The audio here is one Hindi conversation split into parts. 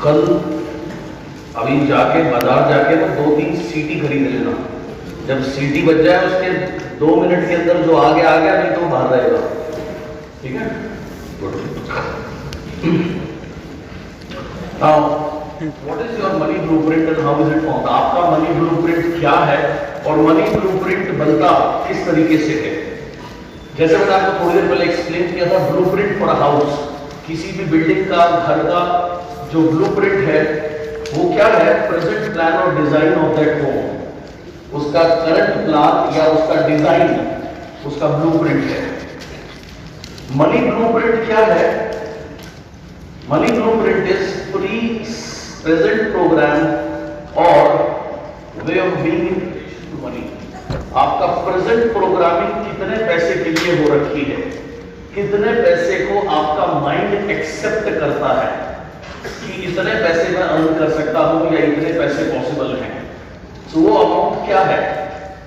कल अभी जाके बाजार जाके ना 2-3 सीटी खरीद लेना। जब सीटी बच जाए उसके 2 मिनट के अंदर जो आगे आ गया नहीं तो वो बाहर रहेगा। ठीक है? Now, what is your money blueprint and how is it formed? आपका मनी ब्लूप्रिंट क्या है और मनी ब्लूप्रिंट बनता किस तरीके से है? जैसे मैंने आपको थोड़ी देर पहले एक्सप्लेन किया था, ब्लूप्रिंट फॉर हाउस, किसी भी बिल्डिंग का, घर का जो ब्लूप्रिंट है वो क्या है? प्रेजेंट प्लान और डिजाइन ऑफ दैट होम, उसका करंट प्लान या उसका डिजाइन, उसका ब्लूप्रिंट है। मनी ब्लूप्रिंट क्या है? Money blueprint is pre present program और वे ऑफ बीइंग मनी। आपका प्रेजेंट प्रोग्रामिंग कितने पैसे के लिए हो रखी है, कितने पैसे को आपका माइंड एक्सेप्ट करता है कि इतने पैसे मैं अर्न कर सकता हूं या इतने पैसे पॉसिबल हैं। तो वो अमाउंट क्या है?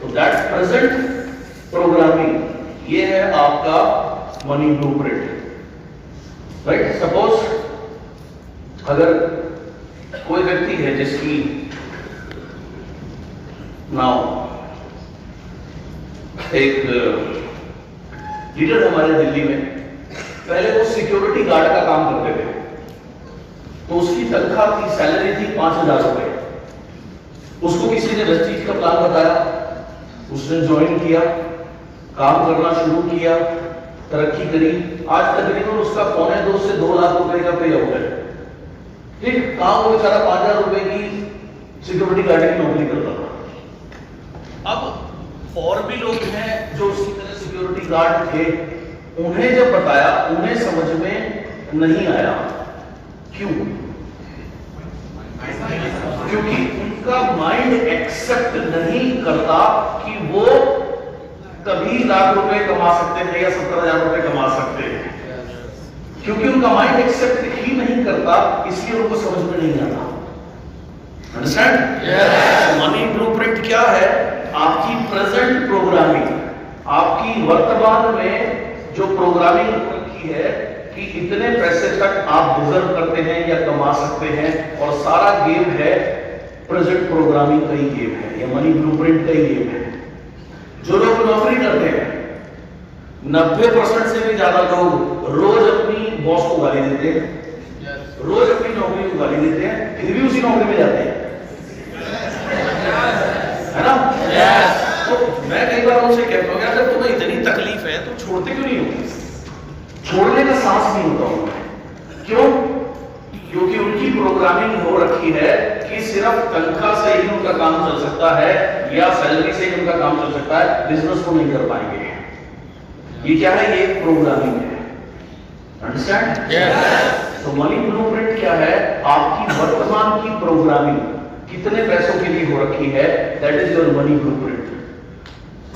तो दैट प्रेजेंट प्रोग्रामिंग, ये है आपका मनी ब्लूप्रिंट। राइट? सपोज अगर कोई व्यक्ति है जिसकी नाउ एक लीडर हमारे दिल्ली में, पहले वो सिक्योरिटी गार्ड का काम करते थे, तो उसकी तनख्वाह की सैलरी थी 5,000 रुपए। उसको किसी ने वेस्टीज का प्लान बताया, उसने ज्वाइन किया, काम करना शुरू किया, तरक्की करी, आज तकरीबन उसका 2.25 से 2 लाख रुपए का पे आउट है। ठीक, काम वो बेचारा 5,000 रुपए की सिक्योरिटी गार्ड की नौकरी करता था। अब और भी लोग हैं जो उसी तरह सिक्योरिटी गार्ड थे, उन्हें जब बताया उन्हें समझ में नहीं आया। क्यों? क्योंकि उनका माइंड एक्सेप्ट नहीं करता कि वो कभी लाख रुपए कमा सकते हैं या 70,000 रुपए कमा सकते हैं। क्योंकि उनका माइंड एक्सेप्ट ही नहीं करता, इसलिए उनको समझ में नहीं आता। अंडरस्टैंड? यस। मनी ब्लूप्रिंट क्या है? आपकी प्रेजेंट प्रोग्रामिंग, आपकी वर्तमान में जो प्रोग्रामिंग रखी है कि इतने पैसे तक आप डिजर्व करते हैं या कमा सकते हैं, और सारा गेम है प्रेजेंट प्रोग्रामिंग का ही गेम है, या मनी ब्लूप्रिंट का ही गेम है। जो लोग नौकरी करते हैं, 90% से भी ज्यादा लोग रोज अपनी बॉस को गाली देते हैं, रोज अपनी नौकरी को गाली देते हैं, फिर भी उसी नौकरी में जाते हैं, है ना? तो मैं कई बार उनसे कहता हूँ, जब तुम्हें इतनी तकलीफ है तो छोड़ते क्यों नहीं हो? छोड़ने का साहस नहीं होता उन्हें। क्यों? क्योंकि उनकी प्रोग्रामिंग हो रखी है कि सिर्फ तनख्वाह से ही उनका काम चल सकता है या सैलरी से ही उनका काम चल सकता है, बिजनेस को नहीं कर पाएंगे। ये क्या है? ये प्रोग्रामिंग है। अंडरस्टैंड? यस। तो मनी ब्लूप्रिंट क्या है? आपकी वर्तमान की प्रोग्रामिंग कितने पैसों के लिए हो रखी है, that is your money blueprint.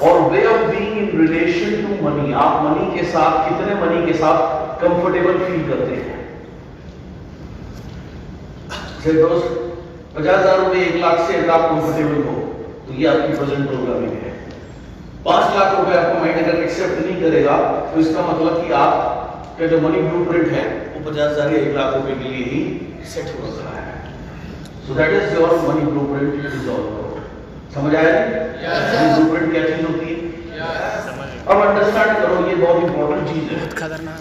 और way of being in relation to money, आप मनी के साथ, कितने मनी के साथ कंफर्टेबल फील करते हैं। से दोस्त 50,000 रुपए, 1 लाख से अगर आप कंफर्टेबल हो तो ये आपकी प्रेजेंट प्रोग्रामिंग है। 5 लाख रुपए आपको माइंड अगर एक्सेप्ट नहीं करेगा तो इसका मतलब कि आपका जो मनी ब्लूप्रिंट है वो 50,000 या 1 लाख रुपए के लिए ही सेट हो रखा है। So that is your money blueprint is all about. समझ आया? मनी ब्लूप्रिंट क्या चीज होती है? अब अंडरस्टैंड करो, ये बहुत इंपॉर्टेंट चीज है। खतरनाक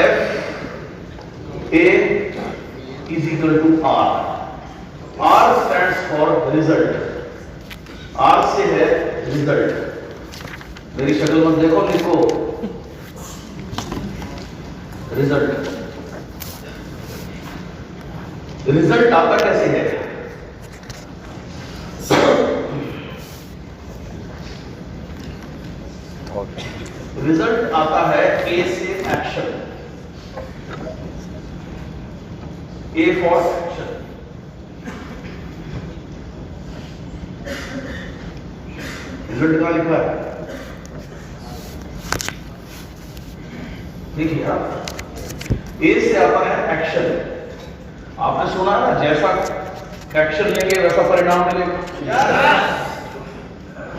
F A is equal to R. R stands for result. R से है result. मेरी शक्ल मत देखो, लिखो result. रिजल्ट आपका कैसे है? रिजल्ट आता है A से action, A for action. Result कहां लिखा है? देखिए आप, A से आता है एक्शन। आपने सुना ना, जैसा एक्शन लेंगे वैसा परिणाम मिलेगा।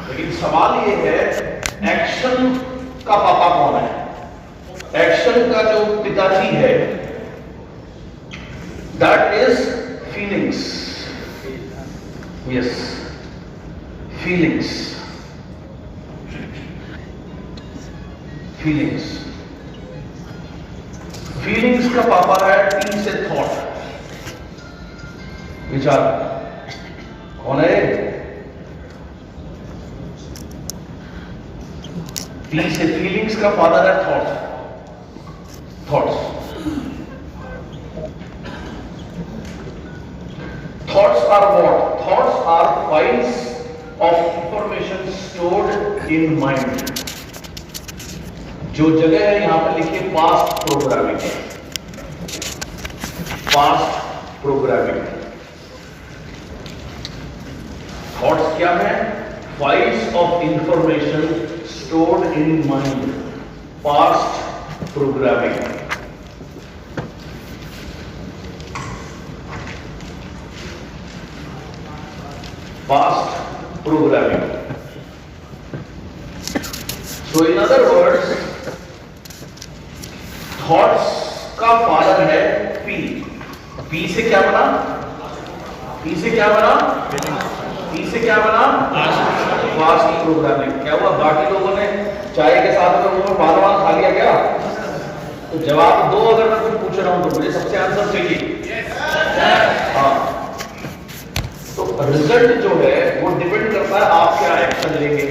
लेकिन सवाल ये है, एक्शन का पापा कौन है? एक्शन का जो पिताजी है, that is feelings. Yes, feelings. Feelings, feelings का पापा है टी से थॉट, विचार। कौन है? टी से फीलिंग्स का फादर है thoughts. Thoughts, thoughts are what? Thoughts are files of information stored in mind. जो जगह है यहां पर लिखिए past programming. Past programming. Thoughts क्या है? Files of information stored in mind, past programming. Past programming. So in other words, thoughts का फादर है पी। पी से क्या बना? पी से क्या बना? पी से क्या बना? Past programming. क्या हुआ? बाकी लोगों ने चाय के साथ में मुंह में पान खा लिया क्या? तो जवाब दो। अगर मैं कुछ पूछ रहा हूं तो मुझे सबसे आंसर चाहिए। हाँ, तो रिजल्ट जो है वो डिपेंड करता है आप क्या एक्शन लेंगे।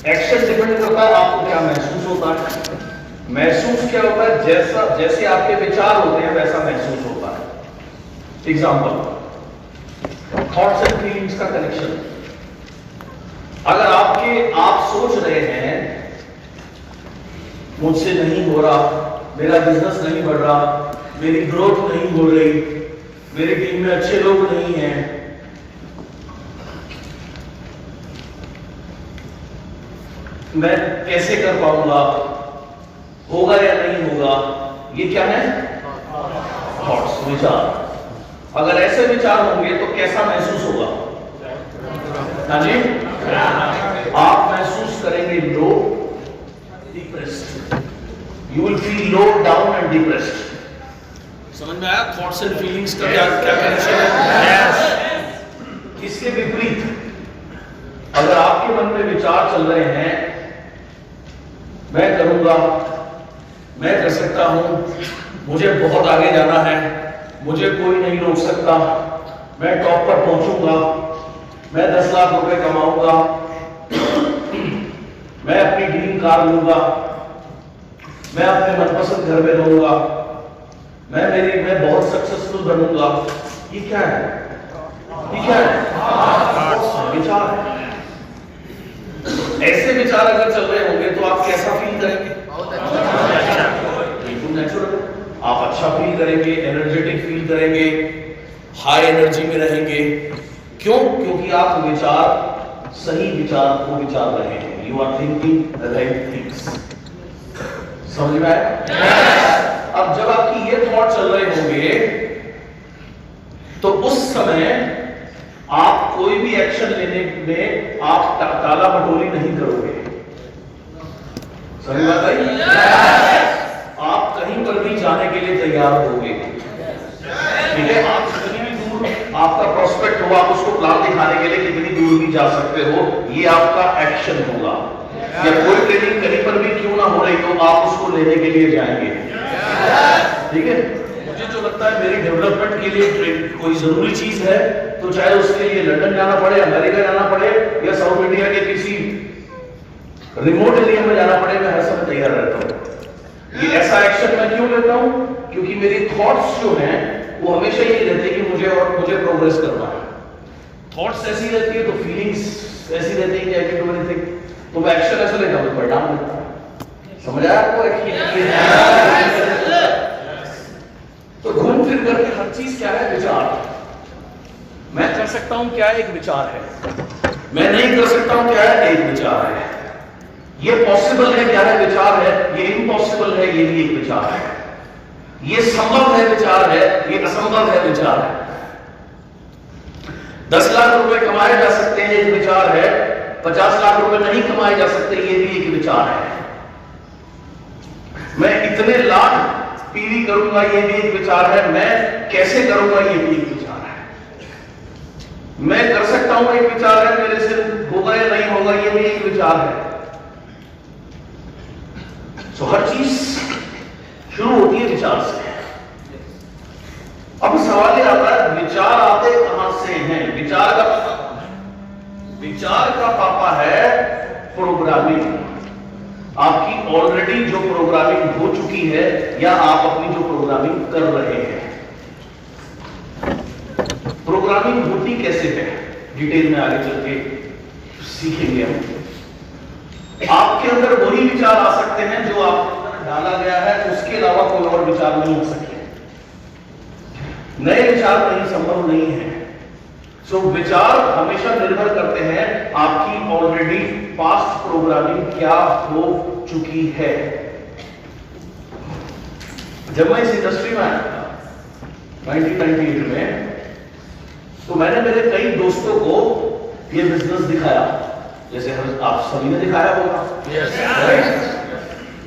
एक्शन डिपेंड करता है आपको क्या महसूस होता है। महसूस क्या होता है? जैसे आपके विचार होते हैं वैसा महसूस होता है। एग्जांपल, थॉट्स एंड फीलिंग्स का कनेक्शन। अगर आप सोच रहे हैं मुझसे नहीं हो रहा, मेरा बिजनेस नहीं बढ़ रहा, मेरी ग्रोथ नहीं हो रही, मेरी टीम में अच्छे लोग नहीं हैं, मैं कैसे कर पाऊंगा, होगा या नहीं होगा, ये क्या है? थॉट्स, विचार। अगर ऐसे विचार होंगे तो कैसा महसूस होगा? हाँ जी, आप महसूस करेंगे low, depressed. You will feel low, down and depressed. समझ में आया थॉट्स एंड फीलिंग्स का क्या कनेक्शन है? इसके विपरीत अगर आपके मन में विचार चल रहे हैं, मैं करूंगा, मैं कर सकता हूं, मुझे बहुत आगे जाना है, मुझे कोई नहीं रोक सकता, मैं टॉप पर पहुंचूंगा, मैं 10 लाख रुपए कमाऊंगा, मैं अपनी ड्रीम कार लूंगा, मैं अपने मनपसंद घर में रहूंगा, मैं बहुत सक्सेसफुल बनूंगा। ये क्या है? ये क्या है? विचार है। ऐसे विचार अगर चल रहे होंगे तो आप कैसा फील करेंगे? बिल्कुल नेचुरल। आप अच्छा फील करेंगे, एनर्जेटिक फील करेंगे, हाई एनर्जी में रहेंगे। क्यों? क्योंकि आप विचार, सही विचार को विचार रहे हैं। You are thinking right things. समझ में आया? अब जब आपकी ये थॉट चल रहे होंगे तो उस समय आप कोई भी एक्शन लेने में आप टाला मटोली नहीं करोगे। समझ बात आई? आप कहीं पर भी जाने के लिए तैयार होगे। ठीक है? आप कितनी भी दूर आपका प्रोस्पेक्ट हो, आप उसको प्लान दिखाने के लिए कितनी दूर भी जा सकते हो, ये आपका एक्शन होगा। या कोई ट्रेनिंग कहीं पर भी क्यों ना हो रही हो, आप उसको लेने के लिए जाएंगे। ठीक है? मुझे जो लगता है मेरी डेवलपमेंट के लिए कोई जरूरी चीज है, तो चाहे उसके लिए लंदन जाना पड़े, अमेरिका जाना पड़े, या साउथ इंडिया के किसी रिमोट एरिया में जाना पड़े, मैं हर समय तैयार रहता हूं। ये ऐसा एक्शन मैं क्यों लेता हूं? क्योंकि मेरी थॉट्स जो हैं वो हमेशा ये रहती है कि मुझे प्रोग्रेस करना है। थॉट्स ऐसी रहती है तो फीलिंग्स ऐसी रहती है कि आई कैन डू एनीथिंग। तो मैं एक्शन ऐसा लेता हूं, परिणाम लेता हूं। समझ आया आपको? तो घूम फिर करके हर चीज क्या है? विचार। मैं कर सकता हूं क्या है? एक विचार है। मैं नहीं कर सकता हूं क्या है? एक विचार है। ये पॉसिबल है क्या है? विचार है। ये इम्पॉसिबल है, ये भी एक विचार है। ये संभव है, विचार है। ये असंभव है, विचार है। 10 लाख रुपए कमाए जा सकते हैं, एक विचार है। 50 लाख रुपए नहीं कमाए जा सकते, ये भी एक विचार है। मैं इतने लाख पीवी करूंगा, ये भी एक विचार है। मैं कैसे करूंगा, ये भी एक विचार है। मैं कर सकता हूं, एक विचार है। मेरे से होगा या नहीं होगा, ये भी एक विचार है। तो हर चीज शुरू होती है विचार से। अब सवाल ये आता है, विचार आते कहां से हैं? विचार का पापा कौन है? विचार का पापा है प्रोग्रामिंग। आपकी ऑलरेडी जो प्रोग्रामिंग हो चुकी है या आप अपनी जो प्रोग्रामिंग कर रहे हैं। प्रोग्रामिंग होती कैसे है, डिटेल में आगे चल के सीखेंगे हम। आपके अंदर वही विचार आ सकते हैं जो आपके अंदर डाला गया है, उसके अलावा कोई और विचार नहीं हो सकते। नए विचार नहीं, संभव नहीं है। सो विचार हमेशा निर्भर करते हैं आपकी ऑलरेडी पास्ट प्रोग्रामिंग क्या हो चुकी है। जब मैं इस इंडस्ट्री में आया था 1998 में, तो मैंने मेरे कई दोस्तों को ये बिजनेस दिखाया, जैसे आप सभी ने दिखाया होगा।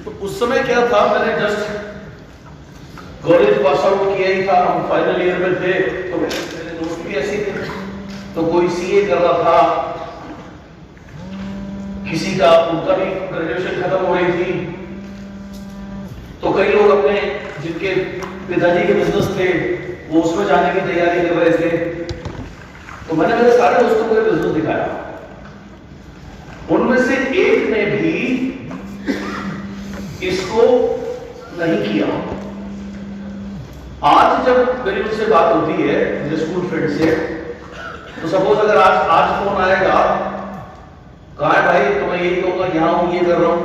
तो उस समय क्या था, मैंने जस्ट कॉलेज पास आउट किया ही था, हम फाइनल ईयर में थे। तो मेरे दोस्त भी ऐसे थे, तो कोई सीए कर रहा था, किसी का उनका भी ग्रेजुएशन खत्म हो रही थी। तो कई लोग अपने जिनके पिताजी के बिजनेस थे वो उसमें जाने की तैयारी कर रहे थे। तो मैंने मेरे सारे दोस्तों को ये बिजनेस दिखाया। उनमें से एक ने भी इसको नहीं किया। आज जब मेरी उनसे बात होती है मेरे स्कूल फ्रेंड से, तो सपोज अगर आज फोन आएगा, कहा है भाई, तो मैं यही कहूंगा यहाँ हूं, ये कर रहा हूं।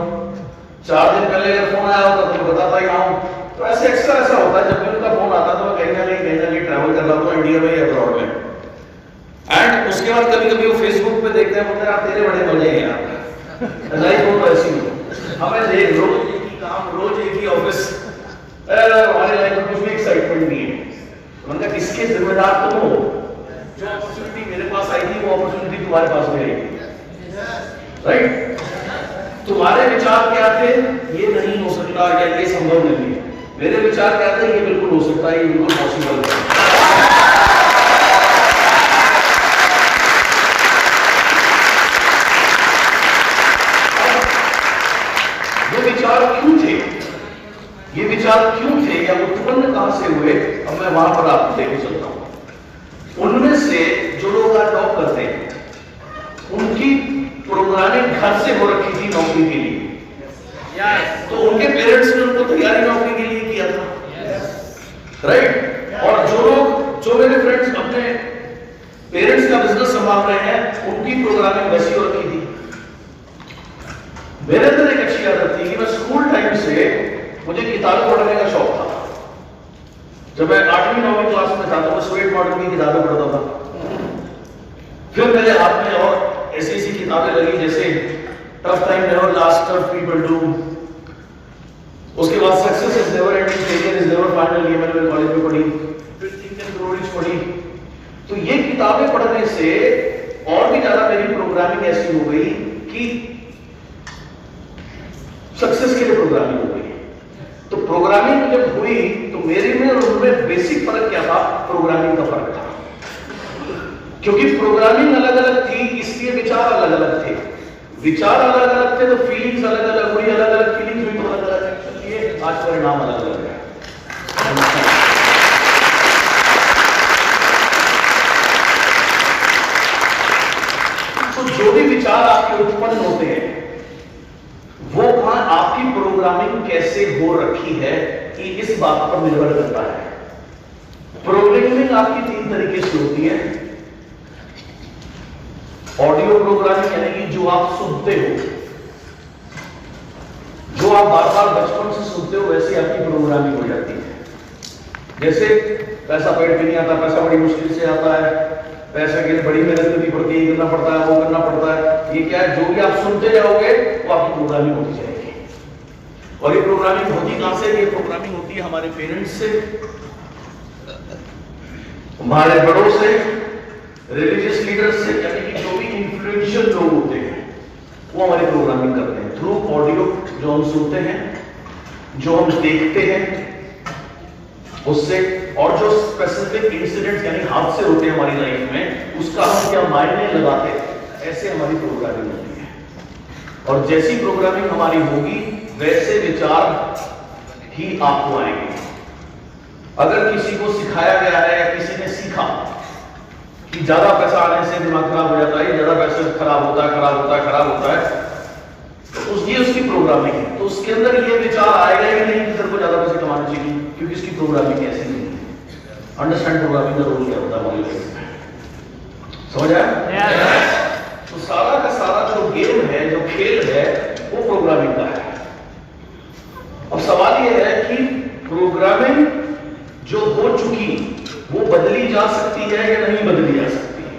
4 दिन पहले अगर फोन आया होता तो मैं बताता यहाँ हूं। तो ऐसे एक्स्ट्रा ऐसा होता है, जब भी उनका फोन आता तो मैं कहीं ना कहीं ट्रैवल कर रहा हूँ, इंडिया में या अब्रॉड में। एंड उसके बाद कभी कभी वो फेसबुक पे देखते हैं, बोलते हैं तेरे बड़े मजे हैं यार, लाइफ हो ऐसी हो, हमें देख रोज एक ही काम, रोज एक ही ऑफिस, हमारे लाइफ में कुछ भी एक्साइटमेंट नहीं है। उनका किसके जिम्मेदार तुम हो? जो अपॉर्चुनिटी मेरे पास आई थी वो अपॉर्चुनिटी तुम्हारे पास भी आएगी, राइट? तुम्हारे विचार क्या थे, ये नहीं हो सकता या ये संभव नहीं है। मेरे विचार क्या थे, ये बिल्कुल हो सकता है, ये बिल्कुल पॉसिबल है। ये विचार क्यों थे, ये विचार क्यों थे या उत्पन्न कहां से हुए, अब मैं वहां पर आपको लेके चलता हूं। उनमें से जो लोग आज टॉप करते हैं, उनकी प्रोग्रामिंग घर से हो रखी थी नौकरी के लिए। तो उनके पेरेंट्स ने उनको तैयारी नौकरी के लिए किया था, राइट? और जो मेरे फ्रेंड्स अपने पेरेंट्स का बिजनेस संभाल रहे हैं, उनकी प्रोग्रामिंग वैसी हो रखी थी। मेरे अंदर एक अच्छी आदत थी कि मैं स्कूल टाइम से मुझे किताबें पढ़ने का शौक था। जब मैं 8वीं 9वीं क्लास में था तो मैं स्वेट मॉडल की किताबें पढ़ता था। फिर मेरे हाथ में और ऐसी किताबें लगी जैसे tough time never last, tough people do. उसके बाद success is never ending, failure is never final, ये मैंने कॉलेज में पढ़ी। फिर थिंक एंड ग्रो रिच पढ़ी। तो ये किताबें पढ़ने से और भी ज्यादा मेरी प्रोग्रामिंग ऐसी हो गई कि सक्सेस के लिए प्रोग्रामिंग हो गई। तो प्रोग्रामिंग जब हुई तो मेरे में और उनमें बेसिक फर्क क्या था, प्रोग्रामिंग का फर्क था। क्योंकि प्रोग्रामिंग अलग अलग थी, इसलिए विचार अलग अलग थे। विचार अलग अलग थे तो फीलिंग्स अलग अलग हुई, अलग अलग फीलिंग्स हुई तो अलग अलग एक्शन, आज परिणाम अलग अलग है। तो जो भी विचार आपके उत्पन्न होते हैं वो कहां, आपकी प्रोग्रामिंग कैसे हो रखी है, कि इस बात पर निर्भर करता है। प्रोग्रामिंग आपकी 3 तरीके से होती है। ऑडियो प्रोग्रामिंग यानी कि जो आप सुनते हो, जो आप बार बार बचपन से सुनते हो, वैसी आपकी प्रोग्रामिंग हो जाती है। जैसे पैसा पेट पे नहीं आता, पैसा बड़ी मुश्किल से आता है, पैसे के लिए बड़ी मेहनत करनी पड़ती है, ये करना पड़ता है, वो करना पड़ता है। ये क्या है, जो भी आप सुनते जाओगे वो आपकी प्रोग्रामिंग होती जाएगी। और ये प्रोग्रामिंग होती कहां से? ये प्रोग्रामिंग होती है हमारे पेरेंट्स से, हमारे बड़ों से, रिलीजियस लीडर्स से, यानी कि जो भी इन्फ्लुएंशियल लोग होते हैं वो हमारी प्रोग्रामिंग करते हैं थ्रू ऑडियो जो हम सुनते हैं, जो हम देखते हैं उससे, और जो स्पेसिफिक इंसिडेंट्स यानी हादसे होते हैं हमारी लाइफ में, उसका हम क्या मायने लगाते हैं, ऐसे हमारी प्रोग्रामिंग होती है। और जैसी प्रोग्रामिंग हमारी होगी वैसे विचार ही आपको आएंगे। अगर किसी को सिखाया गया है या किसी ने सीखा कि ज्यादा पैसा आने से दिमाग खराब हो जाता है, ज्यादा पैसा खराब होता है, तो उसकी प्रोग्रामिंग है, तो उसके अंदर ये विचार आएगा ही नहीं कि तेरे को ज्यादा पैसे कमाने चाहिए, क्योंकि इसकी प्रोग्रामिंग ऐसी नहीं है। अंडरस्टैंड प्रोग्रामिंग का रोल क्या होता है हमारी लाइफ में, समझ आया? तो सारा का सारा जो गेम है, जो खेल है, वो प्रोग्रामिंग का है। अब सवाल ये है कि प्रोग्रामिंग जो हो चुकी वो बदली जा सकती है या नहीं बदली जा सकती है?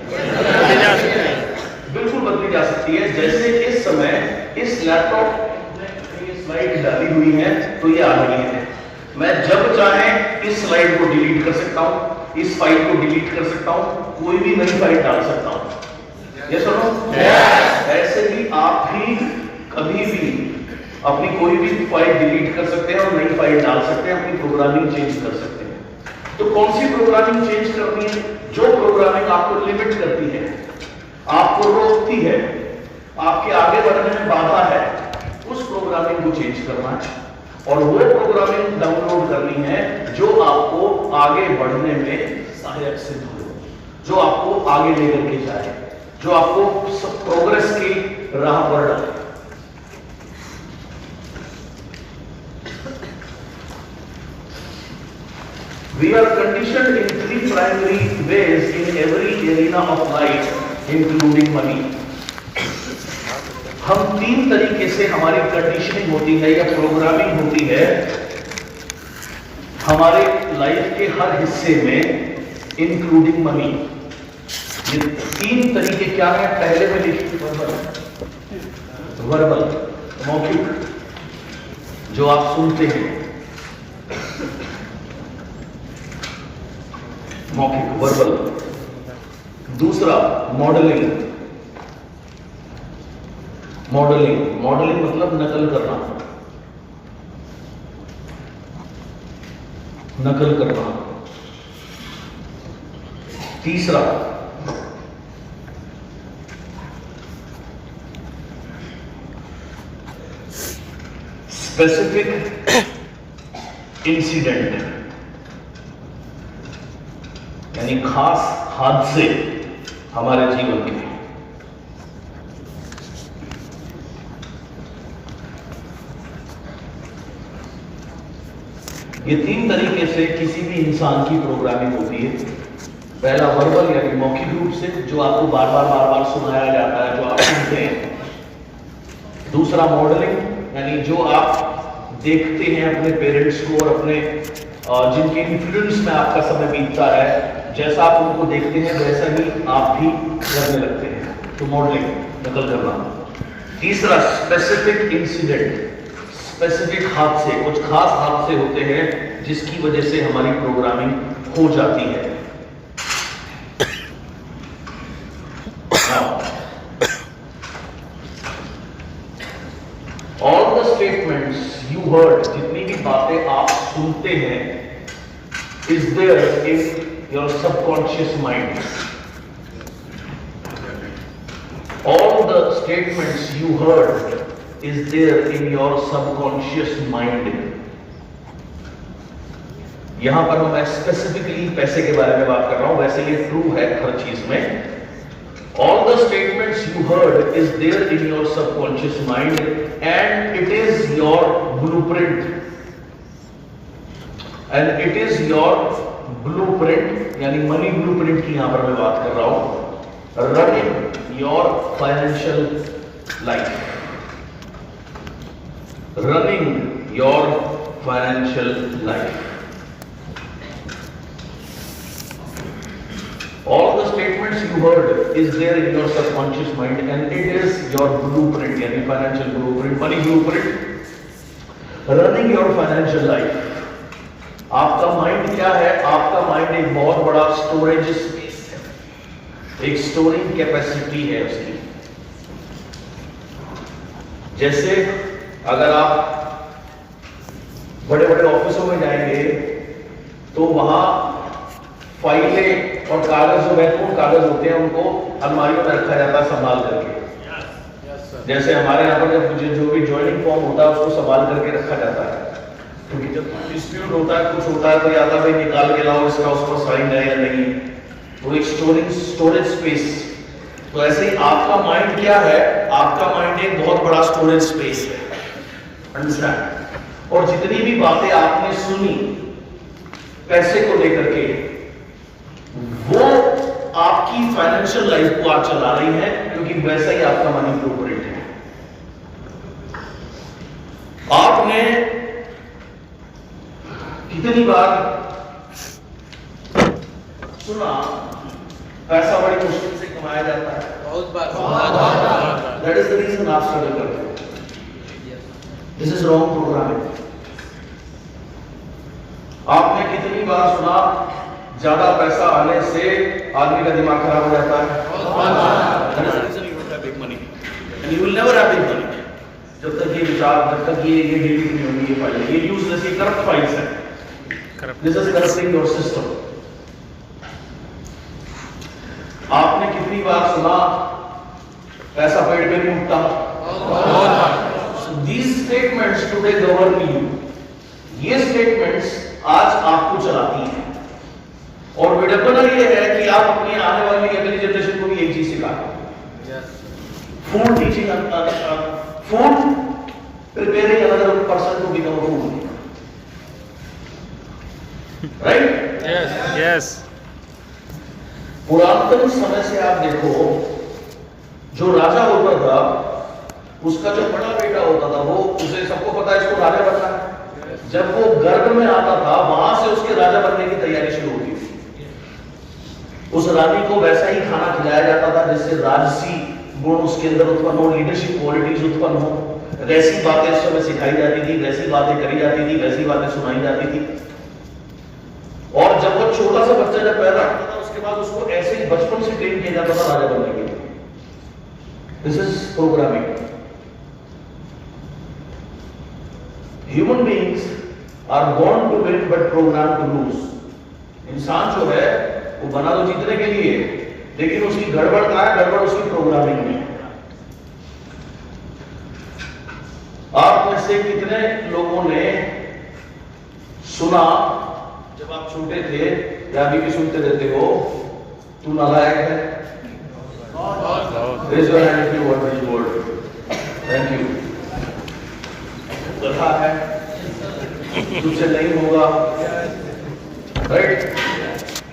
बिल्कुल बदली जा सकती है। जैसे इस समय इस लैपटॉप में ये स्लाइड डाली हुई है तो ये आ रही है, मैं जब चाहे इस स्लाइड को डिलीट कर सकता हूं, इस फाइल को डिलीट कर सकता हूं, कोई भी नई फाइल डाल सकता हूं। ये सुनो, ऐसे ही आप भी कभी भी अपनी कोई भी फाइल डिलीट कर सकते हैं और नई फाइल डाल सकते हैं, अपनी प्रोग्रामिंग चेंज कर सकते हैं। तो कौन सी प्रोग्रामिंग चेंज करनी है? जो प्रोग्रामिंग आपको लिमिट करती है, आपको रोकती है, आपके आगे बढ़ने में बाधा है, उस प्रोग्रामिंग को चेंज करना है। और वो प्रोग्रामिंग डाउनलोड करनी है जो आपको आगे बढ़ने में सहायक सिद्ध हो, जो आपको आगे लेकर के जाए, जो आपको प्रोग्रेस की राह पर डाले। We are conditioned in 3 primary ways in every arena of life, including money. हम 3 तरीके से हमारी कंडीशनिंग होती है या प्रोग्रामिंग होती है हमारे लाइफ के हर हिस्से में, इंक्लूडिंग मनी। ये 3 तरीके क्या है? पहले में लिखिए वर्बल, मौखिक, जो आप सुनते हैं, मौखिक वर्बल। दूसरा मॉडलिंग, मॉडलिंग मतलब नकल करना। तीसरा स्पेसिफिक इंसिडेंट, यानी खास हादसे हमारे जीवन के। ये 3 तरीके से किसी भी इंसान की प्रोग्रामिंग होती है। पहला वर्बल यानी मौखिक रूप से, जो आपको बार बार सुनाया जाता है, जो आप सुनते हैं। दूसरा मॉडलिंग, यानी जो आप देखते हैं अपने पेरेंट्स को और अपने जिनके इन्फ्लुएंस में आपका समय बीतता है, जैसा आप उनको देखते हैं वैसा ही आप भी करने लगते हैं, तो मॉडलिंग, नकल करना। तीसरा स्पेसिफिक इंसिडेंट, स्पेसिफिक हादसे, कुछ खास हादसे होते हैं जिसकी वजह से हमारी प्रोग्रामिंग हो जाती है। All the statements you heard, जितनी भी बातें आप सुनते हैं, is there in your subconscious mind. All the statements you heard is there in your subconscious mind. यहां पर मैं स्पेसिफिकली पैसे के बारे में बात कर रहा हूं, वैसे ये ट्रू है हर चीज में। All the statements you heard is there in your subconscious mind and it is your blueprint. And it is your blueprint, यानी मनी ब्लूप्रिंट की यहां पर मैं बात कर रहा हूं। Running your financial life. Running your financial life. All the statements you heard is there in your subconscious mind and it is your blueprint, यानी financial blueprint, money blueprint. Running your financial life. आपका माइंड क्या है? आपका माइंड एक बहुत बड़ा स्टोरेज स्पेस है, एक स्टोरिंग कैपेसिटी है उसकी। जैसे अगर आप बड़े बड़े ऑफिसों में जाएंगे तो वहां फाइलें और कागज जो महत्वपूर्ण कागज होते हैं उनको अलमारियों में रखा जाता है संभाल करके। जैसे हमारे यहाँ पर जब जो भी ज्वाइनिंग फॉर्म होता है उसको संभाल करके रखा जाता है, क्योंकि जब डिस्प्यूट होता है, कुछ होता है तो या भाई निकाल के लाओ इसका, उस पर साइन है या नहीं, तो एक स्टोरेज स्पेस। तो ऐसे ही आपका माइंड क्या है, आपका माइंड एक बहुत बड़ा स्टोरेज स्पेस है, अंडरस्टैंड। और जितनी भी बातें आपने सुनी पैसे को लेकर के, वो आपकी फाइनेंशियल लाइफ को आज चला रही है, क्योंकि वैसा ही आपका मनी ब्लूप्रिंट है। आपने कितनी बार सुना पैसा बड़ी मुश्किल से कमाया जाता है? बहुत बार। दैट इज द रीजन आप स्ट्रगल करते हो। This is wrong programming. आपने कितनी बार सुना ज्यादा पैसा आने से आदमी का दिमाग खराब हो जाता है? That is the reason you don't have big money and you will never have big money. जब तक ये विचार, जब तक ये डिलीट नहीं होगी ये फाइल, ये यूजलेस, ये करप्ट फाइल्स है। This is corrupting your system. आपने कितनी बार सुना पैसा पेड़ पे नहीं उगता? So these statements today govern you. ये स्टेटमेंट्स आज आपको चलाती हैं, और विडंबना ये है कि आप अपनी आने वाली अगली जनरेशन को भी एक चीज सिखा रहे हैं। Food teaching, food preparing another person to become a food, right? Yes. पुरातन समय से आप देखो, जो राजा होता था उसका जो बड़ा बेटा होता था, वो, उसे सबको पता है इसको राजा बनना है। जब वो गर्भ में आता था वहां से उसके राजा बनने की तैयारी शुरू होती थी। उस रानी को वैसा ही खाना खिलाया जाता था जिससे राजसी गुण उसके अंदर उत्पन्न हो, लीडरशिप क्वालिटीज उत्पन्न हो, वैसी बातें उस समय सिखाई जाती थी, वैसी बातें करी जाती थी, वैसी बातें सुनाई जाती थी। और जब वो छोटा सा बच्चा जब पैदा होता था उसके बाद उसको ऐसे ही बचपन से ट्रेन किया जाता था राजा बनने के लिए। This is programming. Human beings are born to win but programmed to lose। इंसान जो है वो बना तो जीतने के लिए, लेकिन उसकी गड़बड़ कहां है? गड़बड़ उसकी प्रोग्रामिंग में। आप में से कितने लोगों ने सुना जब आप छोटे थे या अभी भी सुनते रहते हो, तू नालायक है? Raise your hand if you want this word. Thank you. गधा है, तुझसे नहीं होगा, राइट?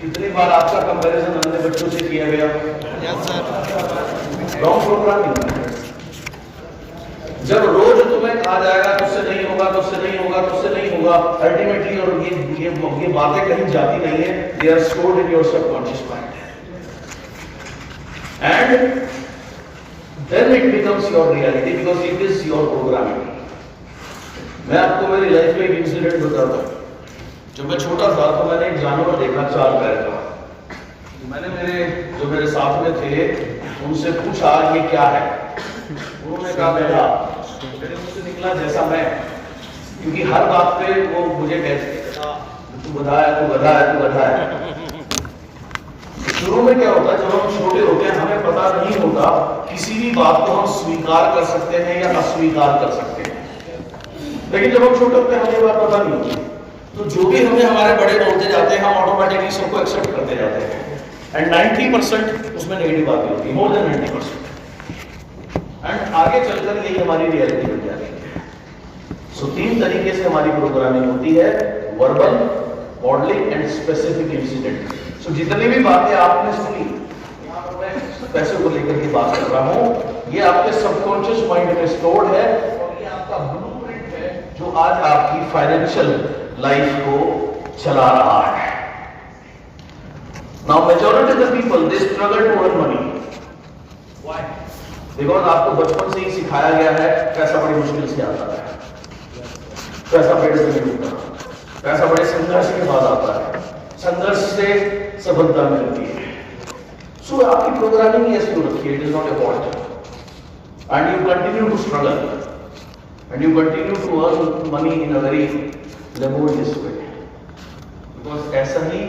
कितनी बार आपका कंपैरिजन अन्य बच्चों से किया गया? Yes sir. Wrong programming. जब रोज तुम्हें कहा जाएगा तुझसे नहीं होगा, तुझसे नहीं होगा, तुझसे नहीं होगा, अल्टीमेटली, और ये बातें कहीं जाती नहीं है, they are stored in your subconscious mind, and then it becomes your reality because it is your programming. मैं आपको मेरी लाइफ में एक इंसिडेंट बताता हूँ। जब मैं छोटा था तो मैंने एक जानवर देखा 4 पैर का। मैंने मेरे साथ में थे उनसे पूछा ये क्या है? उन्होंने कहा बेटा, मेरे मुंह से निकला जैसा मैं, क्योंकि हर बात पे वो मुझे कहते तू गधा है, तू गधा है, तू गधा है। शुरू में क्या होता है, जब हम छोटे होते हैं हमें पता नहीं होता, किसी भी बात को हम स्वीकार कर सकते हैं या अस्वीकार कर सकते हैं। लेकिन जब हम छोटे होते हैं हमें बात पता नहीं होती, तो जो भी हमें हमारे बड़े बोलते जाते हैं हम ऑटोमेटिकली सबको एक्सेप्ट करते जाते हैं, एंड 90% उसमें नेगेटिव बातें होती है, मोर देन 90%, एंड आगे चलकर यही हमारी रियलिटी बन जाती है। सो 3 तरीके से हमारी प्रोग्रामिंग होती है, verbal, modelling and specific incident. So जितनी भी बातें आपने सुनी, यहाँ पर मैं पैसे को लेकर के बात कर रहा हूँ, ये आपके सबकॉन्शियस माइंड में स्टोर्ड है, और ये आपका ब्लूप्रिंट है जो आज आपकी फाइनेंशियल लाइफ को चला रहा है। Now majority of the people they struggle to earn money. Why? Because आपको बचपन से ही सिखाया गया है पैसा बड़ी मुश्किल से आता है, पैसा पेड़ से नहीं उगता, पैसा बड़े संघर्ष के बाद आता है, संघर्ष से सफलता मिलती है। सो आपकी प्रोग्रामिंग ऐसी हो रखी है, it is not a fault, and you continue to struggle and you continue to earn money in a very laborious way, because ऐसा ही